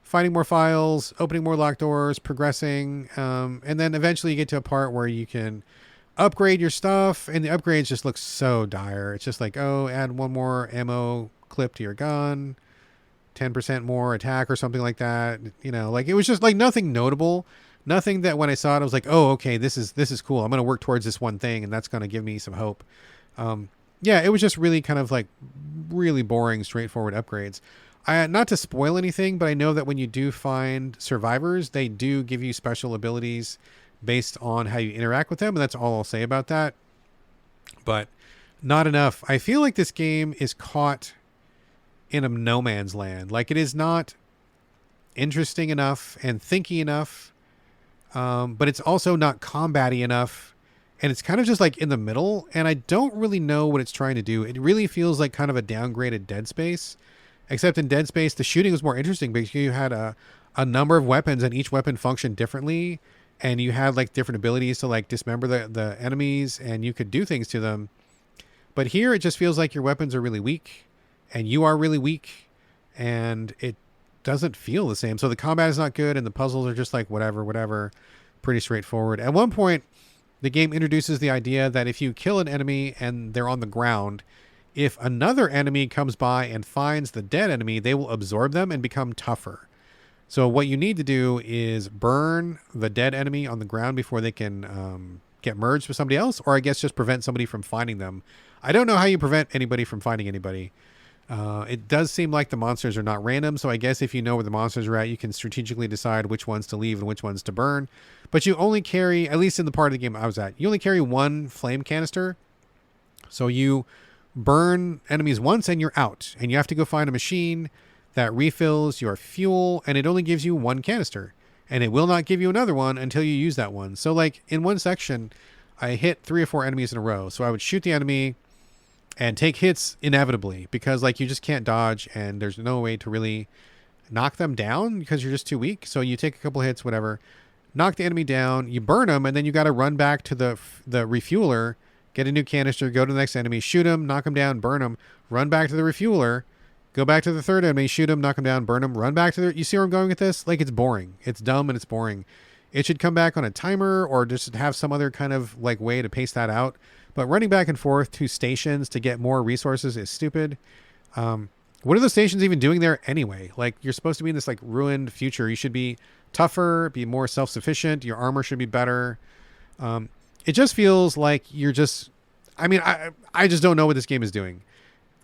finding more files, opening more locked doors, progressing. And then eventually you get to a part where you can upgrade your stuff. And the upgrades just look so dire. It's just like, oh, add one more ammo clip to your gun, 10% more attack or something like that. You know, like it was just like nothing notable. Nothing that when I saw it, I was like, oh, okay, this is cool. I'm going to work towards this one thing. And that's going to give me some hope. Yeah, it was just really kind of like really boring, straightforward upgrades. Not to spoil anything, but I know that when you do find survivors, they do give you special abilities based on how you interact with them. And that's all I'll say about that. But not enough. I feel like this game is caught in a no man's land. Like it is not interesting enough and thinky enough. But it's also not combat-y enough. And it's kind of just like in the middle, and I don't really know what it's trying to do. It really feels like kind of a downgraded Dead Space, except in Dead Space, the shooting was more interesting because you had a number of weapons and each weapon functioned differently. And you had like different abilities to like dismember the enemies and you could do things to them. But here it just feels like your weapons are really weak and you are really weak and it doesn't feel the same. So the combat is not good and the puzzles are just like whatever, pretty straightforward. At one point, the game introduces the idea that if you kill an enemy and they're on the ground, if another enemy comes by and finds the dead enemy, they will absorb them and become tougher. So what you need to do is burn the dead enemy on the ground before they can get merged with somebody else, or I guess just prevent somebody from finding them. I don't know how you prevent anybody from finding anybody. It does seem like the monsters are not random, so I guess if you know where the monsters are at, you can strategically decide which ones to leave and which ones to burn. But you only carry, at least in the part of the game I was at, you only carry one flame canister. So you burn enemies once and you're out. And you have to go find a machine that refills your fuel, and it only gives you one canister. And it will not give you another one until you use that one. So like in one section, I hit 3 or 4 enemies in a row. So I would shoot the enemy and take hits inevitably because like you just can't dodge and there's no way to really knock them down because you're just too weak. So you take a couple hits, whatever, knock the enemy down, you burn them, and then you got to run back to the refueler, get a new canister, go to the next enemy, shoot him, knock him down, burn him, run back to the refueler, go back to the third enemy, shoot him, knock him down, burn him, run back to the... You see where I'm going with this? Like, it's boring. It's dumb and it's boring. It should come back on a timer or just have some other kind of like way to pace that out. But running back and forth to stations to get more resources is stupid. what are those stations even doing there anyway? Like, you're supposed to be in this like ruined future. You should be tougher, be more self-sufficient. Your armor should be better. It just feels like you're just, I mean, I just don't know what this game is doing.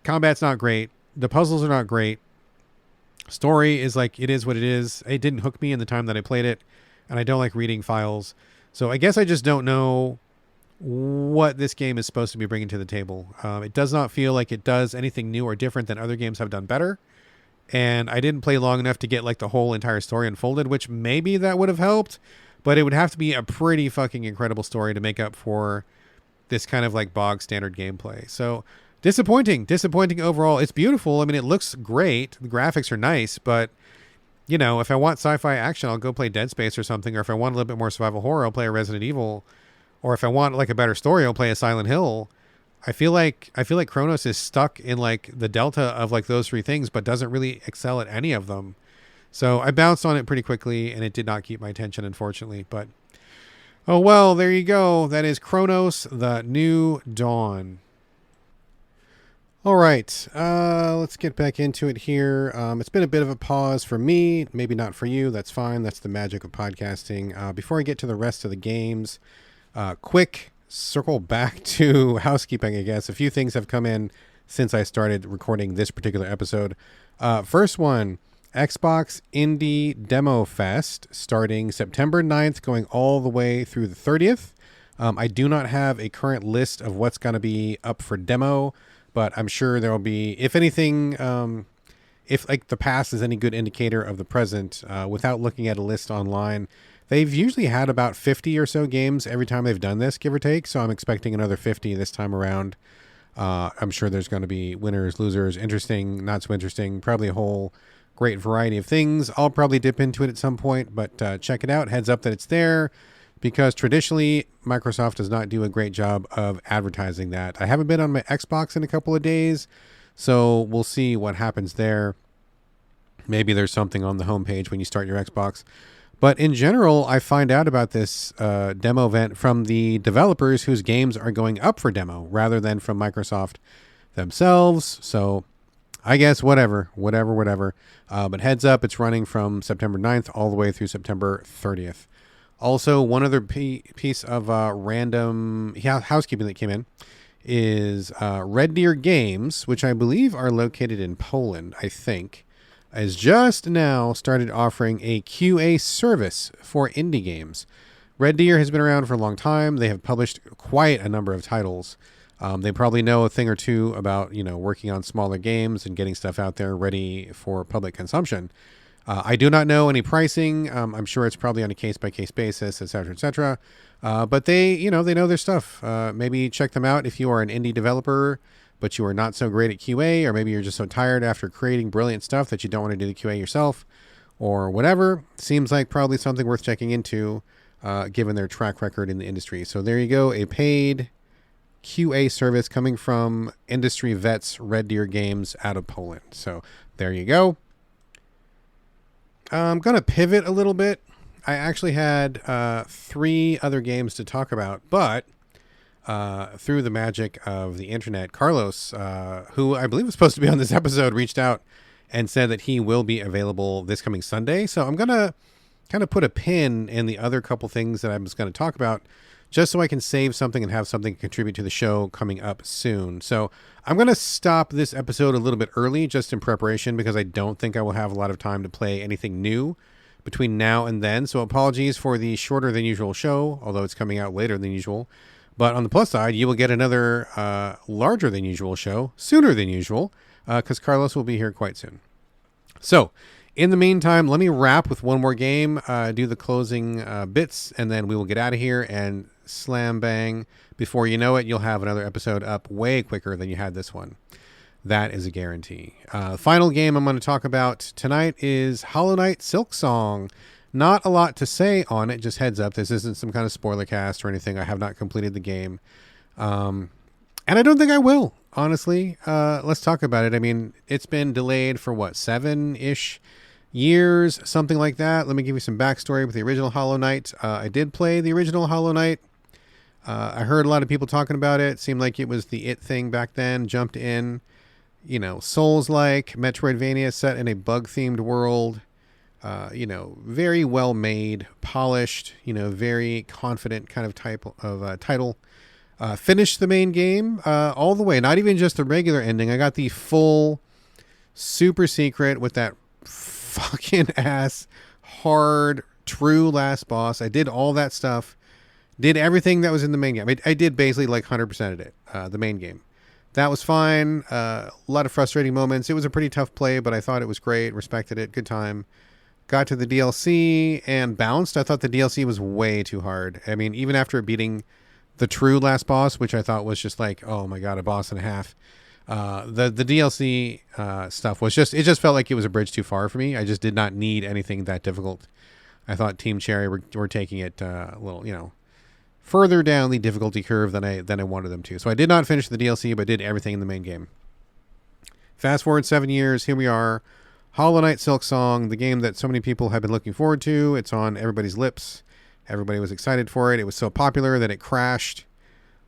Combat's not great. The puzzles are not great. Story is like, it is what it is. It didn't hook me in the time that I played it, and I don't like reading files. So I guess I just don't know what this game is supposed to be bringing to the table. It does not feel like it does anything new or different than other games have done better. And I didn't play long enough to get like the whole entire story unfolded, which maybe that would have helped, but it would have to be a pretty fucking incredible story to make up for this kind of like bog standard gameplay. So disappointing overall. It's beautiful. I mean, it looks great. The graphics are nice, but you know, if I want sci-fi action, I'll go play Dead Space or something. Or if I want a little bit more survival horror, I'll play a Resident Evil. Or if I want like a better story, I'll play a Silent Hill. I feel like Cronos is stuck in like the delta of like those three things, but doesn't really excel at any of them. So I bounced on it pretty quickly, and it did not keep my attention, unfortunately. But oh well, there you go. That is Cronos: The New Dawn. All right, let's get back into it here. It's been a bit of a pause for me, maybe not for you. That's fine. That's the magic of podcasting. Before I get to the rest of the games, quick circle back to housekeeping, I guess. A few things have come in since I started recording this particular episode. First one, Xbox Indie Demo Fest, starting September 9th, going all the way through the 30th. I do not have a current list of what's going to be up for demo, but I'm sure there will be, if anything, if like the past is any good indicator of the present, without looking at a list online, they've usually had about 50 or so games every time they've done this, give or take. So I'm expecting another 50 this time around. I'm sure there's going to be winners, losers, interesting, not so interesting, probably a whole great variety of things. I'll probably dip into it at some point, but check it out. Heads up that it's there, because traditionally Microsoft does not do a great job of advertising that. I haven't been on my Xbox in a couple of days, so we'll see what happens there. Maybe there's something on the homepage when you start your Xbox. But in general, I find out about this demo event from the developers whose games are going up for demo rather than from Microsoft themselves. So I guess whatever. But heads up, it's running from September 9th all the way through September 30th. Also, one other piece of random housekeeping that came in is Red Deer Games, which I believe are located in Poland, I think, has just now started offering a QA service for indie games. Red Deer has been around for a long time. They have published quite a number of titles. They probably know a thing or two about, working on smaller games and getting stuff out there ready for public consumption. I do not know any pricing. I'm sure it's probably on a case-by-case basis, et cetera, et cetera. But they know their stuff. Maybe check them out if you are an indie developer, but you are not so great at QA, or maybe you're just so tired after creating brilliant stuff that you don't want to do the QA yourself, or whatever. Seems like probably something worth checking into, given their track record in the industry. So there you go, a paid QA service coming from industry vets Red Deer Games out of Poland. So there you go. I'm going to pivot a little bit. I actually had 3 other games to talk about, but through the magic of the internet, Carlos, who I believe was supposed to be on this episode, reached out and said that he will be available this coming Sunday. So I'm going to kind of put a pin in the other couple things that I was going to talk about, just so I can save something and have something to contribute to the show coming up soon. So I'm going to stop this episode a little bit early, just in preparation, because I don't think I will have a lot of time to play anything new between now and then. So apologies for the shorter than usual show, although it's coming out later than usual. But on the plus side, you will get another larger than usual show sooner than usual, because Carlos will be here quite soon. So in the meantime, let me wrap with one more game, do the closing bits, and then we will get out of here and slam bang. Before you know it, you'll have another episode up way quicker than you had this one. That is a guarantee. Final game I'm going to talk about tonight is Hollow Knight Silksong. Not a lot to say on it, just heads up. This isn't some kind of spoiler cast or anything. I have not completed the game. And I don't think I will, honestly. Let's talk about it. I mean, it's been delayed for 7-ish years, something like that. Let me give you some backstory with the original Hollow Knight. I did play the original Hollow Knight. I heard a lot of people talking about it. It seemed like it was the it thing back then. Jumped in. Souls-like Metroidvania set in a bug-themed world. Very well made, polished, very confident kind of type of title. Finished the main game all the way, not even just the regular ending. I got the full super secret with that fucking ass hard true last boss. I did all that stuff. Did everything that was in the main game. I did basically like 100% of it, the main game. That was fine. A lot of frustrating moments. It was a pretty tough play, but I thought it was great. Respected it. Good time. Got to the DLC and bounced. I thought the DLC was way too hard. I mean, even after beating the true last boss, which I thought was just like, oh my god, a boss and a half. The DLC stuff was it just felt like it was a bridge too far for me. I just did not need anything that difficult. I thought Team Cherry were taking it a little, further down the difficulty curve than I wanted them to. So I did not finish the DLC, but did everything in the main game. Fast forward 7 years, here we are. Hollow Knight Silksong, the game that so many people have been looking forward to. It's on everybody's lips. Everybody was excited for it. It was so popular that it crashed.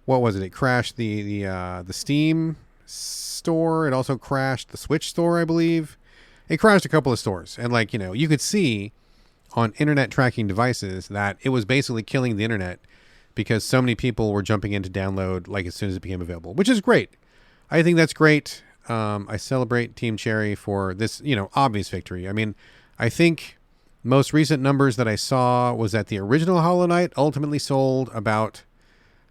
What was it? It crashed the Steam store. It also crashed the Switch store, I believe. It crashed a couple of stores. And you could see on internet tracking devices that it was basically killing the internet because so many people were jumping in to download as soon as it became available, which is great. I think that's great. I celebrate Team Cherry for this, obvious victory. I mean, I think most recent numbers that I saw was that the original Hollow Knight ultimately sold about,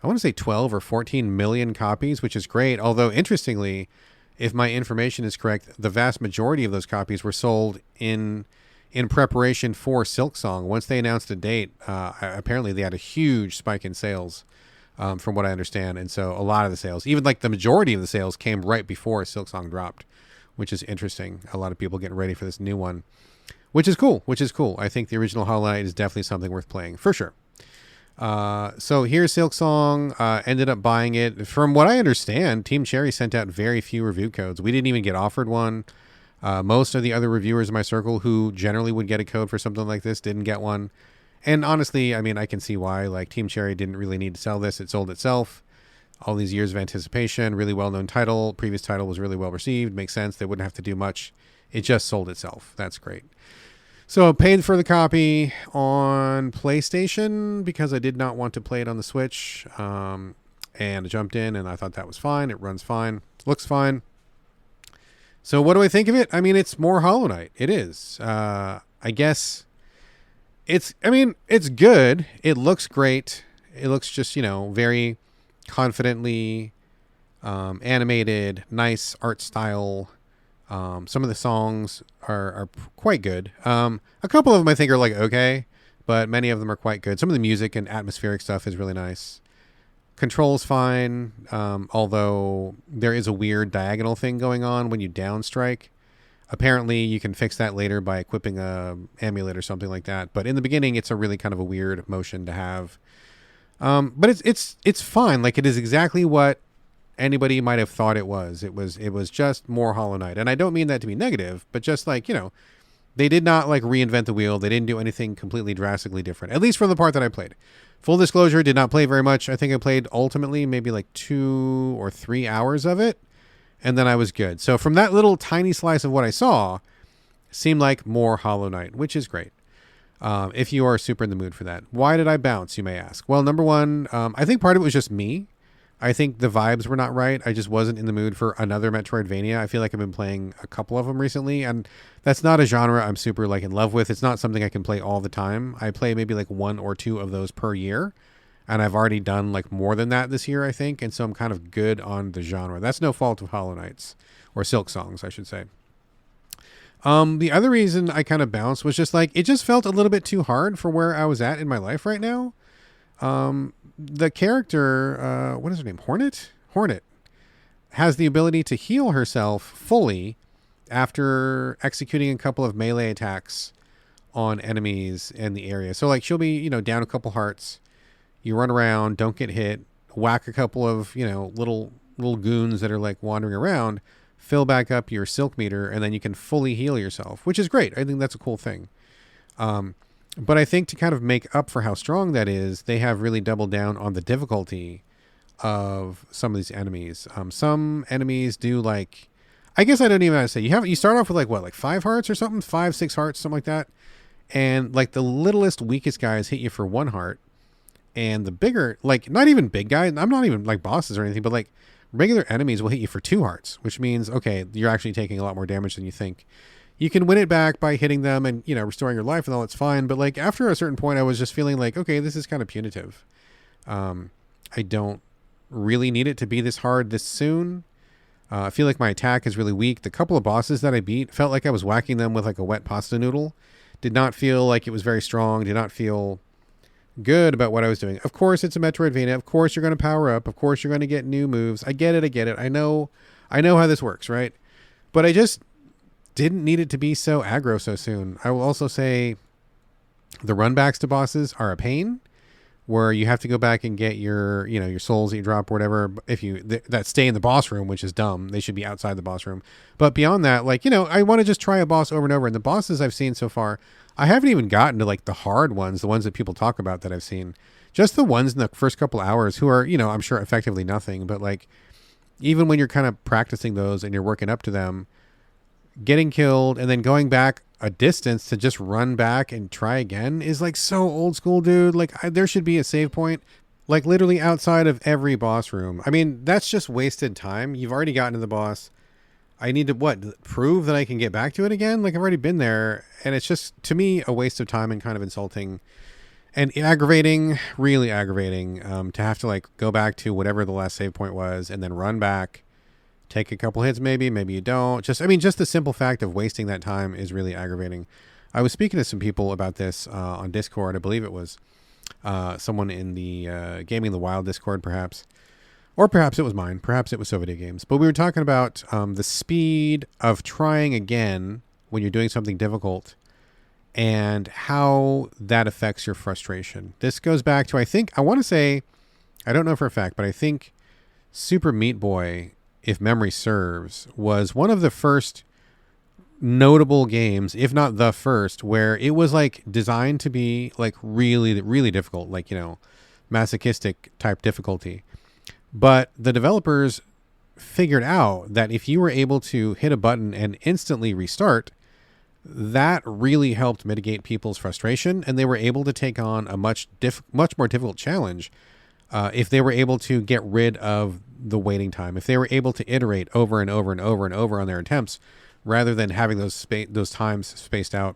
I want to say 12 or 14 million copies, which is great. Although, interestingly, if my information is correct, the vast majority of those copies were sold in preparation for Silksong. Once they announced a date, apparently they had a huge spike in sales. From what I understand. And so a lot of the sales, even the majority of the sales, came right before Silksong dropped, which is interesting. A lot of people getting ready for this new one, which is cool. I think the original Hollow Knight is definitely something worth playing, for sure. So here's Silksong. Ended up buying it. From what I understand, Team Cherry sent out very few review codes. We didn't even get offered one. Most of the other reviewers in my circle who generally would get a code for something like this didn't get one. And honestly, I mean, I can see why. Team Cherry didn't really need to sell this. It sold itself. All these years of anticipation, really well-known title. Previous title was really well received. Makes sense. They wouldn't have to do much. It just sold itself. That's great. So I paid for the copy on PlayStation because I did not want to play it on the Switch. And I jumped in and I thought that was fine. It runs fine. Looks fine. So what do I think of it? I mean, it's more Hollow Knight. It is. I guess... It's good. It looks great. It looks just, very confidently animated, nice art style. Some of the songs are quite good. A couple of them I think are okay, but many of them are quite good. Some of the music and atmospheric stuff is really nice. Control's fine, although there is a weird diagonal thing going on when you down strike. Apparently, you can fix that later by equipping a amulet or something like that. But in the beginning, it's a really kind of a weird motion to have. But it's fine. It is exactly what anybody might have thought it was. It was just more Hollow Knight. And I don't mean that to be negative, but just they did not reinvent the wheel. They didn't do anything completely drastically different, at least from the part that I played. Full disclosure, did not play very much. I think I played ultimately maybe 2 or 3 hours of it. And then I was good. So from that little tiny slice of what I saw, seemed like more Hollow Knight, which is great. If you are super in the mood for that. Why did I bounce, you may ask? Well, number one, I think part of it was just me. I think the vibes were not right. I just wasn't in the mood for another Metroidvania. I feel like I've been playing a couple of them recently, and that's not a genre I'm super in love with. It's not something I can play all the time. I play maybe 1 or 2 of those per year. And I've already done more than that this year, I think. And so I'm kind of good on the genre. That's no fault of Hollow Knights. Or Silksongs, I should say. The other reason I kind of bounced was just it just felt a little bit too hard for where I was at in my life right now. The character, what is her name? Hornet? Hornet has the ability to heal herself fully after executing a couple of melee attacks on enemies in the area. So she'll be, down a couple hearts. You run around, don't get hit, whack a couple of, little goons that are wandering around, fill back up your silk meter, and then you can fully heal yourself, which is great. I think that's a cool thing. But I think to kind of make up for how strong that is, they have really doubled down on the difficulty of some of these enemies. Some enemies do I guess I don't even know how to say. You start off with like what, like 5 hearts or something, 5, 6 hearts, something like that. And like the littlest, weakest guys hit you for 1 heart. And the bigger, like not even big guys, I'm not even like bosses or anything, but like regular enemies will hit you for 2 hearts, which means, okay, you're actually taking a lot more damage than you think. You can win it back by hitting them and, restoring your life and all, it's fine. But like after a certain point, I was just feeling like, okay, this is kind of punitive. I don't really need it to be this hard this soon. I feel like my attack is really weak. The couple of bosses that I beat felt like I was whacking them with like a wet pasta noodle. Did not feel like it was very strong. Did not feel good about what I was doing. Of course, it's a Metroidvania. Of course, you're going to power up. Of course, you're going to get new moves. I get it. I know how this works, right? But I just didn't need it to be so aggro so soon. I will also say the runbacks to bosses are a pain, where you have to go back and get your, your souls that you drop or whatever. If that stay in the boss room, which is dumb. They should be outside the boss room. But beyond that, like, I want to just try a boss over and over. And the bosses I've seen so far, I haven't even gotten to like the hard ones, the ones that people talk about that I've seen. Just the ones in the first couple hours who are, I'm sure effectively nothing. But like, even when you're kind of practicing those and you're working up to them, getting killed and then going back a distance to just run back and try again is like so old school, dude. Like there should be a save point, like literally outside of every boss room. I mean, that's just wasted time. You've already gotten to the boss. I need to prove that I can get back to it again? Like I've already been there, and it's just, to me, a waste of time and kind of insulting and aggravating, really aggravating, to have to like go back to whatever the last save point was and then run back, take a couple hits, maybe you don't. Just the simple fact of wasting that time is really aggravating. I was speaking to some people about this on Discord. I believe it was someone in the Gaming the Wild Discord, perhaps. Or perhaps it was mine. Perhaps it was So Videogames. But we were talking about the speed of trying again when you're doing something difficult and how that affects your frustration. This goes back to, I want to say, I don't know for a fact, but I think Super Meat Boy, if memory serves, was one of the first notable games, if not the first, where it was like designed to be like really, really difficult, like, masochistic type difficulty. But the developers figured out that if you were able to hit a button and instantly restart, that really helped mitigate people's frustration, and they were able to take on a much more difficult challenge if they were able to get rid of the waiting time, if they were able to iterate over and over and over and over on their attempts, rather than having those times spaced out.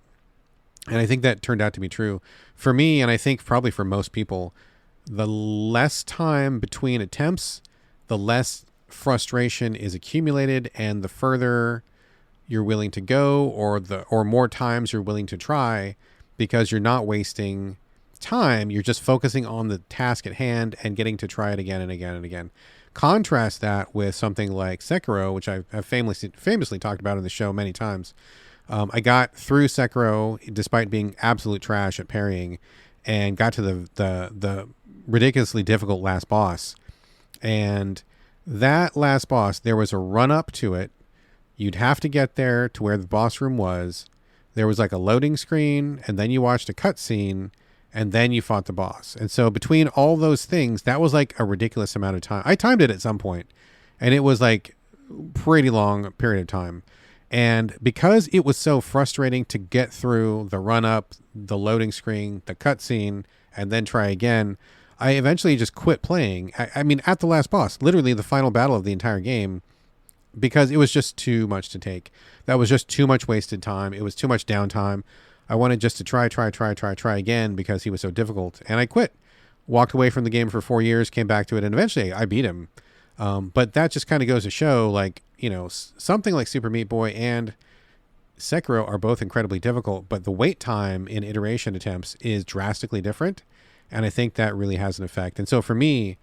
And I think that turned out to be true for me, and I think probably for most people. The less time between attempts, the less frustration is accumulated, and the further you're willing to go, or more times you're willing to try, because you're not wasting time. You're just focusing on the task at hand and getting to try it again and again and again. Contrast that with something like Sekiro, which I've famously talked about in the show many times. I got through Sekiro despite being absolute trash at parrying, and got to the ridiculously difficult last boss. And that last boss, there was a run up to it. You'd have to get there to where the boss room was. There was like a loading screen, and then you watched a cutscene, and then you fought the boss. And so between all those things, that was like a ridiculous amount of time. I timed it at some point, and it was like pretty long period of time. And because it was so frustrating to get through the run up, the loading screen, the cutscene, and then try again, I eventually just quit playing. I mean, at the last boss, literally the final battle of the entire game, because it was just too much to take. That was just too much wasted time. It was too much downtime. I wanted just to try again because he was so difficult. And I quit. Walked away from the game for 4 years, came back to it, and eventually I beat him. But that just kind of goes to show, like, something like Super Meat Boy and Sekiro are both incredibly difficult, but the wait time in iteration attempts is drastically different. And I think that really has an effect. And so for me,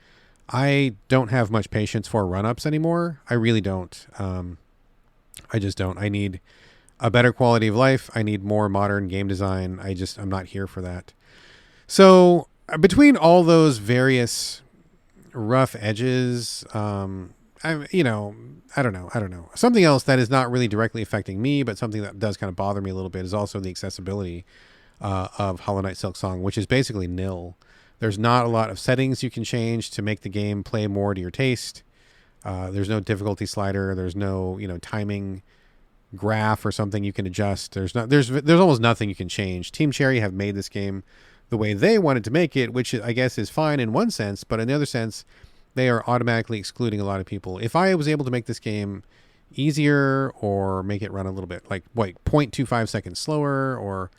I don't have much patience for run-ups anymore. I really don't. I just don't. I need a better quality of life. I need more modern game design. I'm not here for that. So between all those various rough edges, I don't know. Something else that is not really directly affecting me, but something that does kind of bother me a little bit, is also the accessibility of Hollow Knight Silksong, which is basically nil. There's not a lot of settings you can change to make the game play more to your taste. There's no difficulty slider. There's no, timing graph or something you can adjust. There's almost nothing you can change. Team Cherry have made this game the way they wanted to make it, which I guess is fine in one sense, but in the other sense, they are automatically excluding a lot of people. If I was able to make this game easier or make it run a little bit like 0.25 seconds slower, or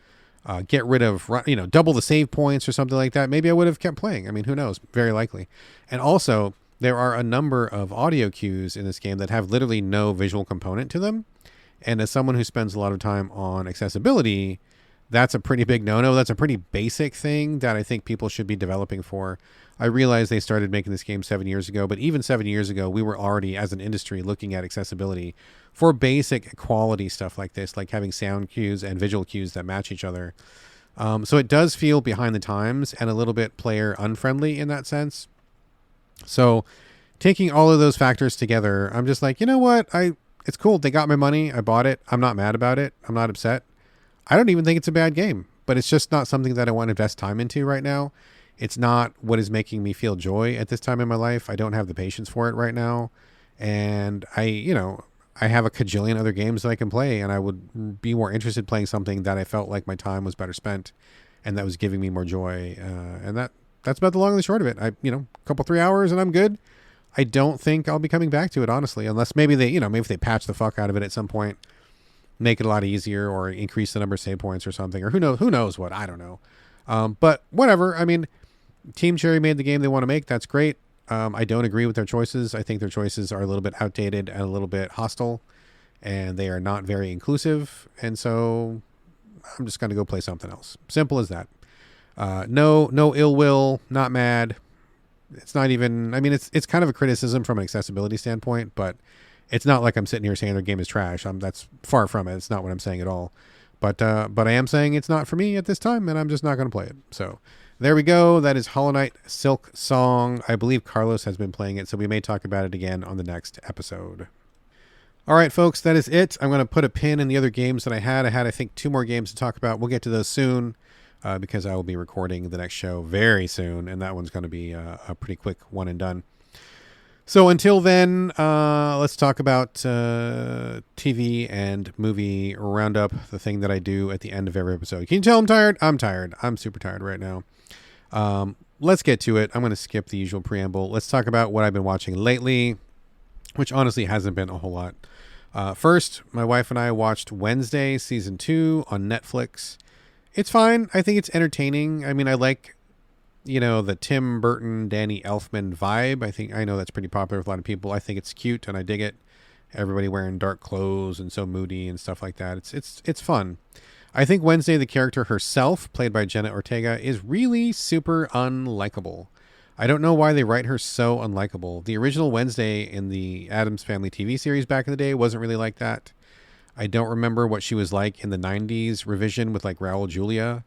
get rid of, double the save points or something like that, maybe I would have kept playing. I mean, who knows? Very likely. And also, there are a number of audio cues in this game that have literally no visual component to them. And as someone who spends a lot of time on accessibility, that's a pretty big no-no. That's a pretty basic thing that I think people should be developing for. I realize they started making this game 7 years ago, but even 7 years ago, we were already, as an industry, looking at accessibility for basic quality stuff like this, like having sound cues and visual cues that match each other. So it does feel behind the times and a little bit player unfriendly in that sense. So taking all of those factors together, I'm just like, you know what? It's cool. They got my money. I bought it. I'm not mad about it. I'm not upset. I don't even think it's a bad game, but it's just not something that I want to invest time into right now. It's not what is making me feel joy at this time in my life. I don't have the patience for it right now. And I have a cajillion other games that I can play, and I would be more interested playing something that I felt like my time was better spent and that was giving me more joy. And that's about the long and the short of it. A couple 3 hours and I'm good. I don't think I'll be coming back to it, honestly, unless maybe maybe if they patch the fuck out of it at some point, make it a lot easier or increase the number of save points or something, or who knows what, I don't know. But whatever. I mean, Team Cherry made the game they want to make. That's great. I don't agree with their choices. I think their choices are a little bit outdated and a little bit hostile, and they are not very inclusive. And so I'm just going to go play something else. Simple as that. No ill will, not mad. It's not even, it's kind of a criticism from an accessibility standpoint, but it's not like I'm sitting here saying their game is trash. That's far from it. It's not what I'm saying at all. But I am saying it's not for me at this time, and I'm just not going to play it. So there we go. That is Hollow Knight Silksong. I believe Carlos has been playing it, so we may talk about it again on the next episode. All right, folks, that is it. I'm going to put a pin in the other games that I had. I think 2 more games to talk about. We'll get to those soon because I will be recording the next show very soon, and that one's going to be a pretty quick one and done. So until then, let's talk about TV and movie roundup, the thing that I do at the end of every episode. Can you tell I'm tired? I'm tired. I'm super tired right now. Let's get to it. I'm going to skip the usual preamble. Let's talk about what I've been watching lately, which honestly hasn't been a whole lot. First, my wife and I watched Wednesday Season 2 on Netflix. It's fine. I think it's entertaining. I mean, I like the Tim Burton, Danny Elfman vibe. I know that's pretty popular with a lot of people. I think it's cute and I dig it. Everybody wearing dark clothes and so moody and stuff like that. It's fun. I think Wednesday, the character herself, played by Jenna Ortega, is really super unlikable. I don't know why they write her so unlikable. The original Wednesday in the Addams Family TV series back in the day wasn't really like that. I don't remember what she was like in the 90s revision with like Raul Julia.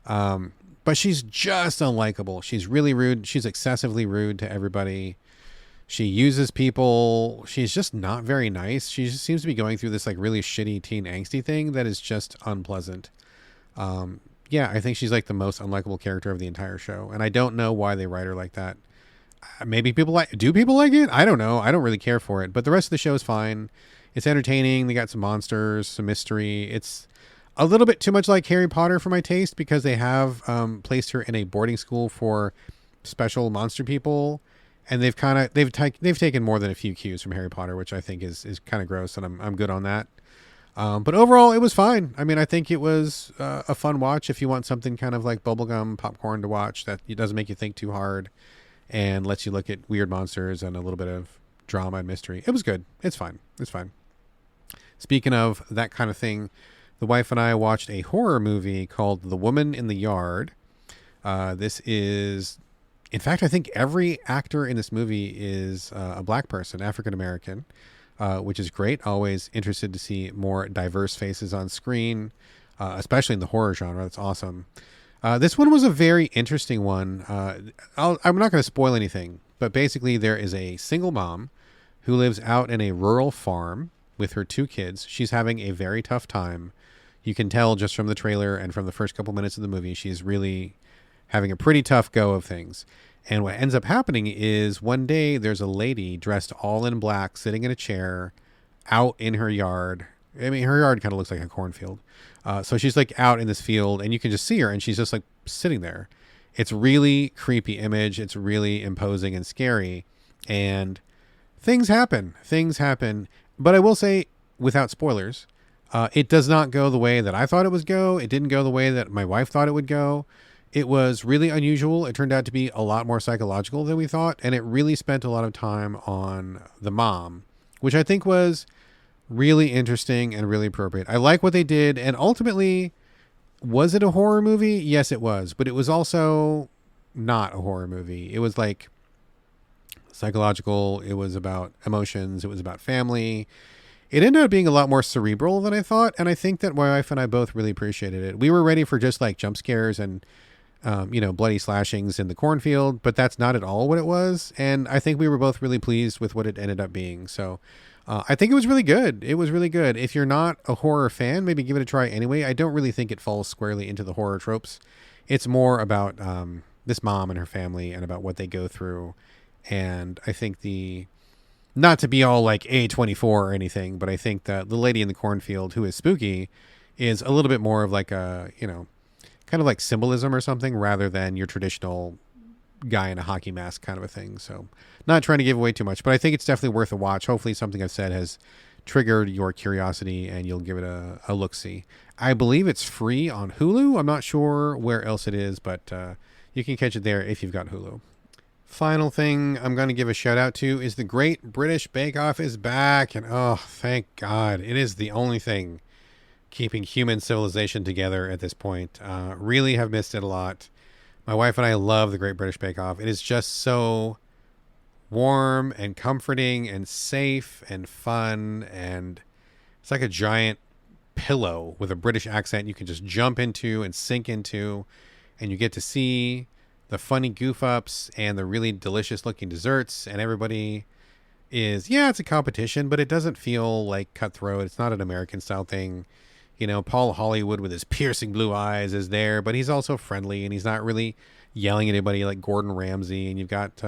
But she's just unlikable. She's really rude. She's excessively rude to everybody. She uses people. She's just not very nice. She just seems to be going through this like really shitty teen angsty thing that is just unpleasant. I think she's like the most unlikable character of the entire show. And I don't know why they write her like that. Maybe people like it? I don't know. I don't really care for it. But the rest of the show is fine. It's entertaining. They got some monsters, some mystery. It's a little bit too much like Harry Potter for my taste because they have placed her in a boarding school for special monster people, and they've taken more than a few cues from Harry Potter, which I think is kind of gross, and I'm good on that. But overall, it was fine. I mean, I think it was a fun watch if you want something kind of like bubblegum popcorn to watch that it doesn't make you think too hard and lets you look at weird monsters and a little bit of drama and mystery. It was good. It's fine. It's fine. Speaking of that kind of thing, the wife and I watched a horror movie called The Woman in the Yard. This is, in fact, I think every actor in this movie is a black person, African American, which is great. Always interested to see more diverse faces on screen, especially in the horror genre. That's awesome. This one was a very interesting one. I'm not going to spoil anything, but basically there is a single mom who lives out in a rural farm with her 2 kids. She's having a very tough time. You can tell just from the trailer and from the first couple minutes of the movie, she's really having a pretty tough go of things. And what ends up happening is one day there's a lady dressed all in black sitting in a chair out in her yard. I mean, her yard kind of looks like a cornfield. So she's like out in this field and you can just see her and she's just like sitting there. It's really creepy image. It's really imposing and scary. And things happen. But I will say, without spoilers, it does not go the way that I thought it would go. It didn't go the way that my wife thought it would go. It was really unusual. It turned out to be a lot more psychological than we thought. And it really spent a lot of time on the mom, which I think was really interesting and really appropriate. I like what they did. And ultimately, was it a horror movie? Yes, it was. But it was also not a horror movie. It was like psychological. It was about emotions. It was about family. It ended up being a lot more cerebral than I thought. And I think that my wife and I both really appreciated it. We were ready for just like jump scares and, bloody slashings in the cornfield, but that's not at all what it was. And I think we were both really pleased with what it ended up being. So I think it was really good. It was really good. If you're not a horror fan, maybe give it a try anyway. I don't really think it falls squarely into the horror tropes. It's more about this mom and her family and about what they go through. And I think not to be all like A24 or anything, but I think that the lady in the cornfield who is spooky is a little bit more of like a, kind of like symbolism or something rather than your traditional guy in a hockey mask kind of a thing. So not trying to give away too much, but I think it's definitely worth a watch. Hopefully something I've said has triggered your curiosity and you'll give it a look-see. I believe it's free on Hulu. I'm not sure where else it is, but you can catch it there if you've got Hulu. Final thing I'm going to give a shout out to is the Great British Bake Off is back. And oh, thank God. It is the only thing keeping human civilization together at this point. Really have missed it a lot. My wife and I love the Great British Bake Off. It is just so warm and comforting and safe and fun. And it's like a giant pillow with a British accent you can just jump into and sink into. And you get to see the funny goof ups and the really delicious looking desserts. And everybody is, it's a competition, but it doesn't feel like cutthroat. It's not an American style thing. Paul Hollywood with his piercing blue eyes is there, but he's also friendly and he's not really yelling at anybody like Gordon Ramsay. And you've got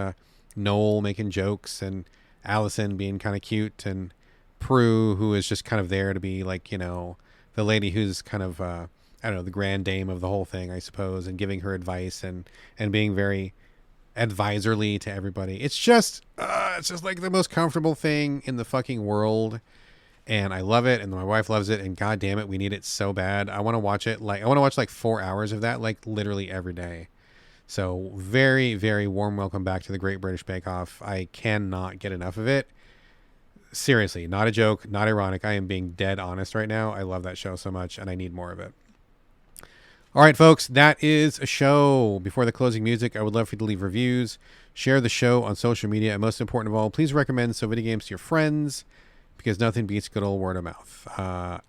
Noel making jokes and Allison being kind of cute and Prue, who is just kind of there to be like, the lady who's kind of, the grand dame of the whole thing, I suppose, and giving her advice and being very advisorly to everybody. It's just like the most comfortable thing in the fucking world. And I love it, and my wife loves it, and god damn it, we need it so bad. I want to watch it. I want to watch like 4 hours of that, like literally every day. So very, very warm welcome back to the Great British Bake Off. I cannot get enough of it. Seriously, not a joke, not ironic. I am being dead honest right now. I love that show so much, and I need more of it. All right, folks, that is a show. Before the closing music, I would love for you to leave reviews, share the show on social media, and most important of all, please recommend Videogames to your friends, because nothing beats good old word of mouth.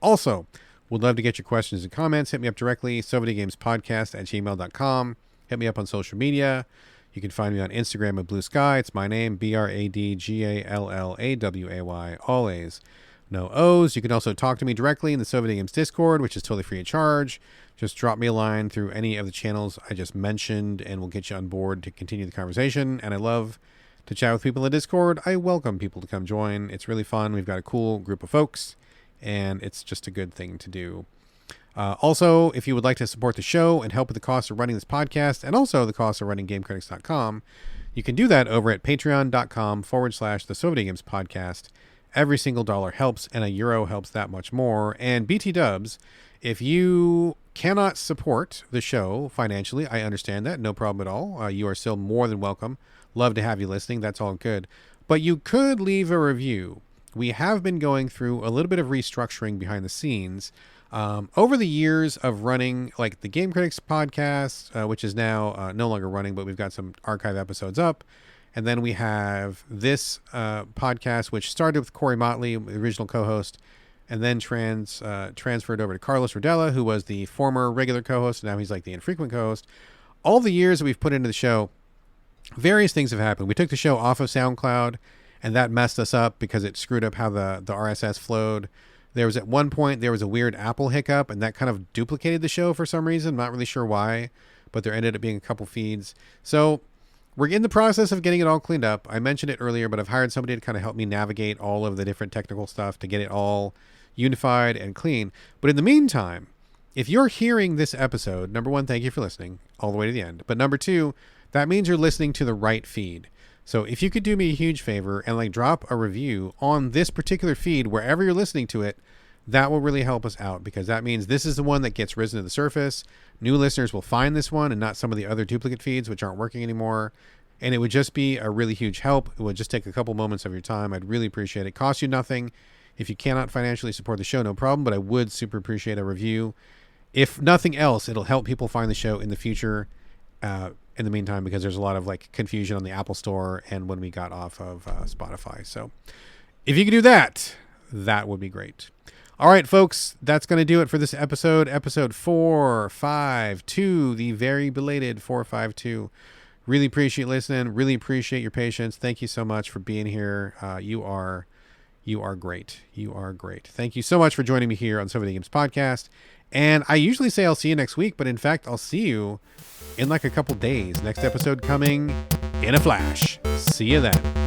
Also, would love to get your questions and comments. Hit me up directly, sovideogamespodcast@gmail.com. Hit me up on social media. You can find me on Instagram at Blue Sky. It's my name, BradGallaway, all A's, no O's. You can also talk to me directly in the Soviet Games Discord, which is totally free of charge. Just drop me a line through any of the channels I just mentioned, and we'll get you on board to continue the conversation. And I love to chat with people in Discord. I welcome people to come join. It's really fun. We've got a cool group of folks, and it's just a good thing to do. Also, if you would like to support the show and help with the cost of running this podcast and also the cost of running GameCritics.com, you can do that over at patreon.com/the Soviet Games Podcast. Every single dollar helps, and €1 helps that much more. And BT dubs, if you cannot support the show financially, I understand that. No problem at all. You are still more than welcome. Love to have you listening. That's all good. But you could leave a review. We have been going through a little bit of restructuring behind the scenes. Over the years of running like the Game Critics podcast, which is now no longer running, but we've got some archive episodes up. And then we have this podcast, which started with Corey Motley, the original co-host, and then transferred over to Carlos Rodella, who was the former regular co-host. Now he's like the infrequent co-host. All the years that we've put into the show, various things have happened. We took the show off of SoundCloud, and that messed us up because it screwed up how the RSS flowed. There was at one point, there was a weird Apple hiccup, and that kind of duplicated the show for some reason. Not really sure why, but there ended up being a couple feeds. So we're in the process of getting it all cleaned up. I mentioned it earlier, but I've hired somebody to kind of help me navigate all of the different technical stuff to get it all unified and clean. But in the meantime, if you're hearing this episode, number one, thank you for listening all the way to the end. But number two, that means you're listening to the right feed. So if you could do me a huge favor and like drop a review on this particular feed, wherever you're listening to it, that will really help us out, because that means this is the one that gets risen to the surface. New listeners will find this one and not some of the other duplicate feeds which aren't working anymore. And it would just be a really huge help. It would just take a couple moments of your time. I'd really appreciate it. It costs you nothing. If you cannot financially support the show, no problem, but I would super appreciate a review. If nothing else, it'll help people find the show in the future. In the meantime, because there's a lot of like confusion on the Apple Store and when we got off of Spotify. So if you could do that, that would be great. All right, folks, that's going to do it for this episode 452, the very belated 452. Really appreciate listening. Really appreciate your patience. Thank you so much for being here. You are great. You are great. Thank you so much for joining me here on So Videogames Podcast. And I usually say I'll see you next week, but in fact, I'll see you in like a couple days. Next episode coming in a flash. See you then.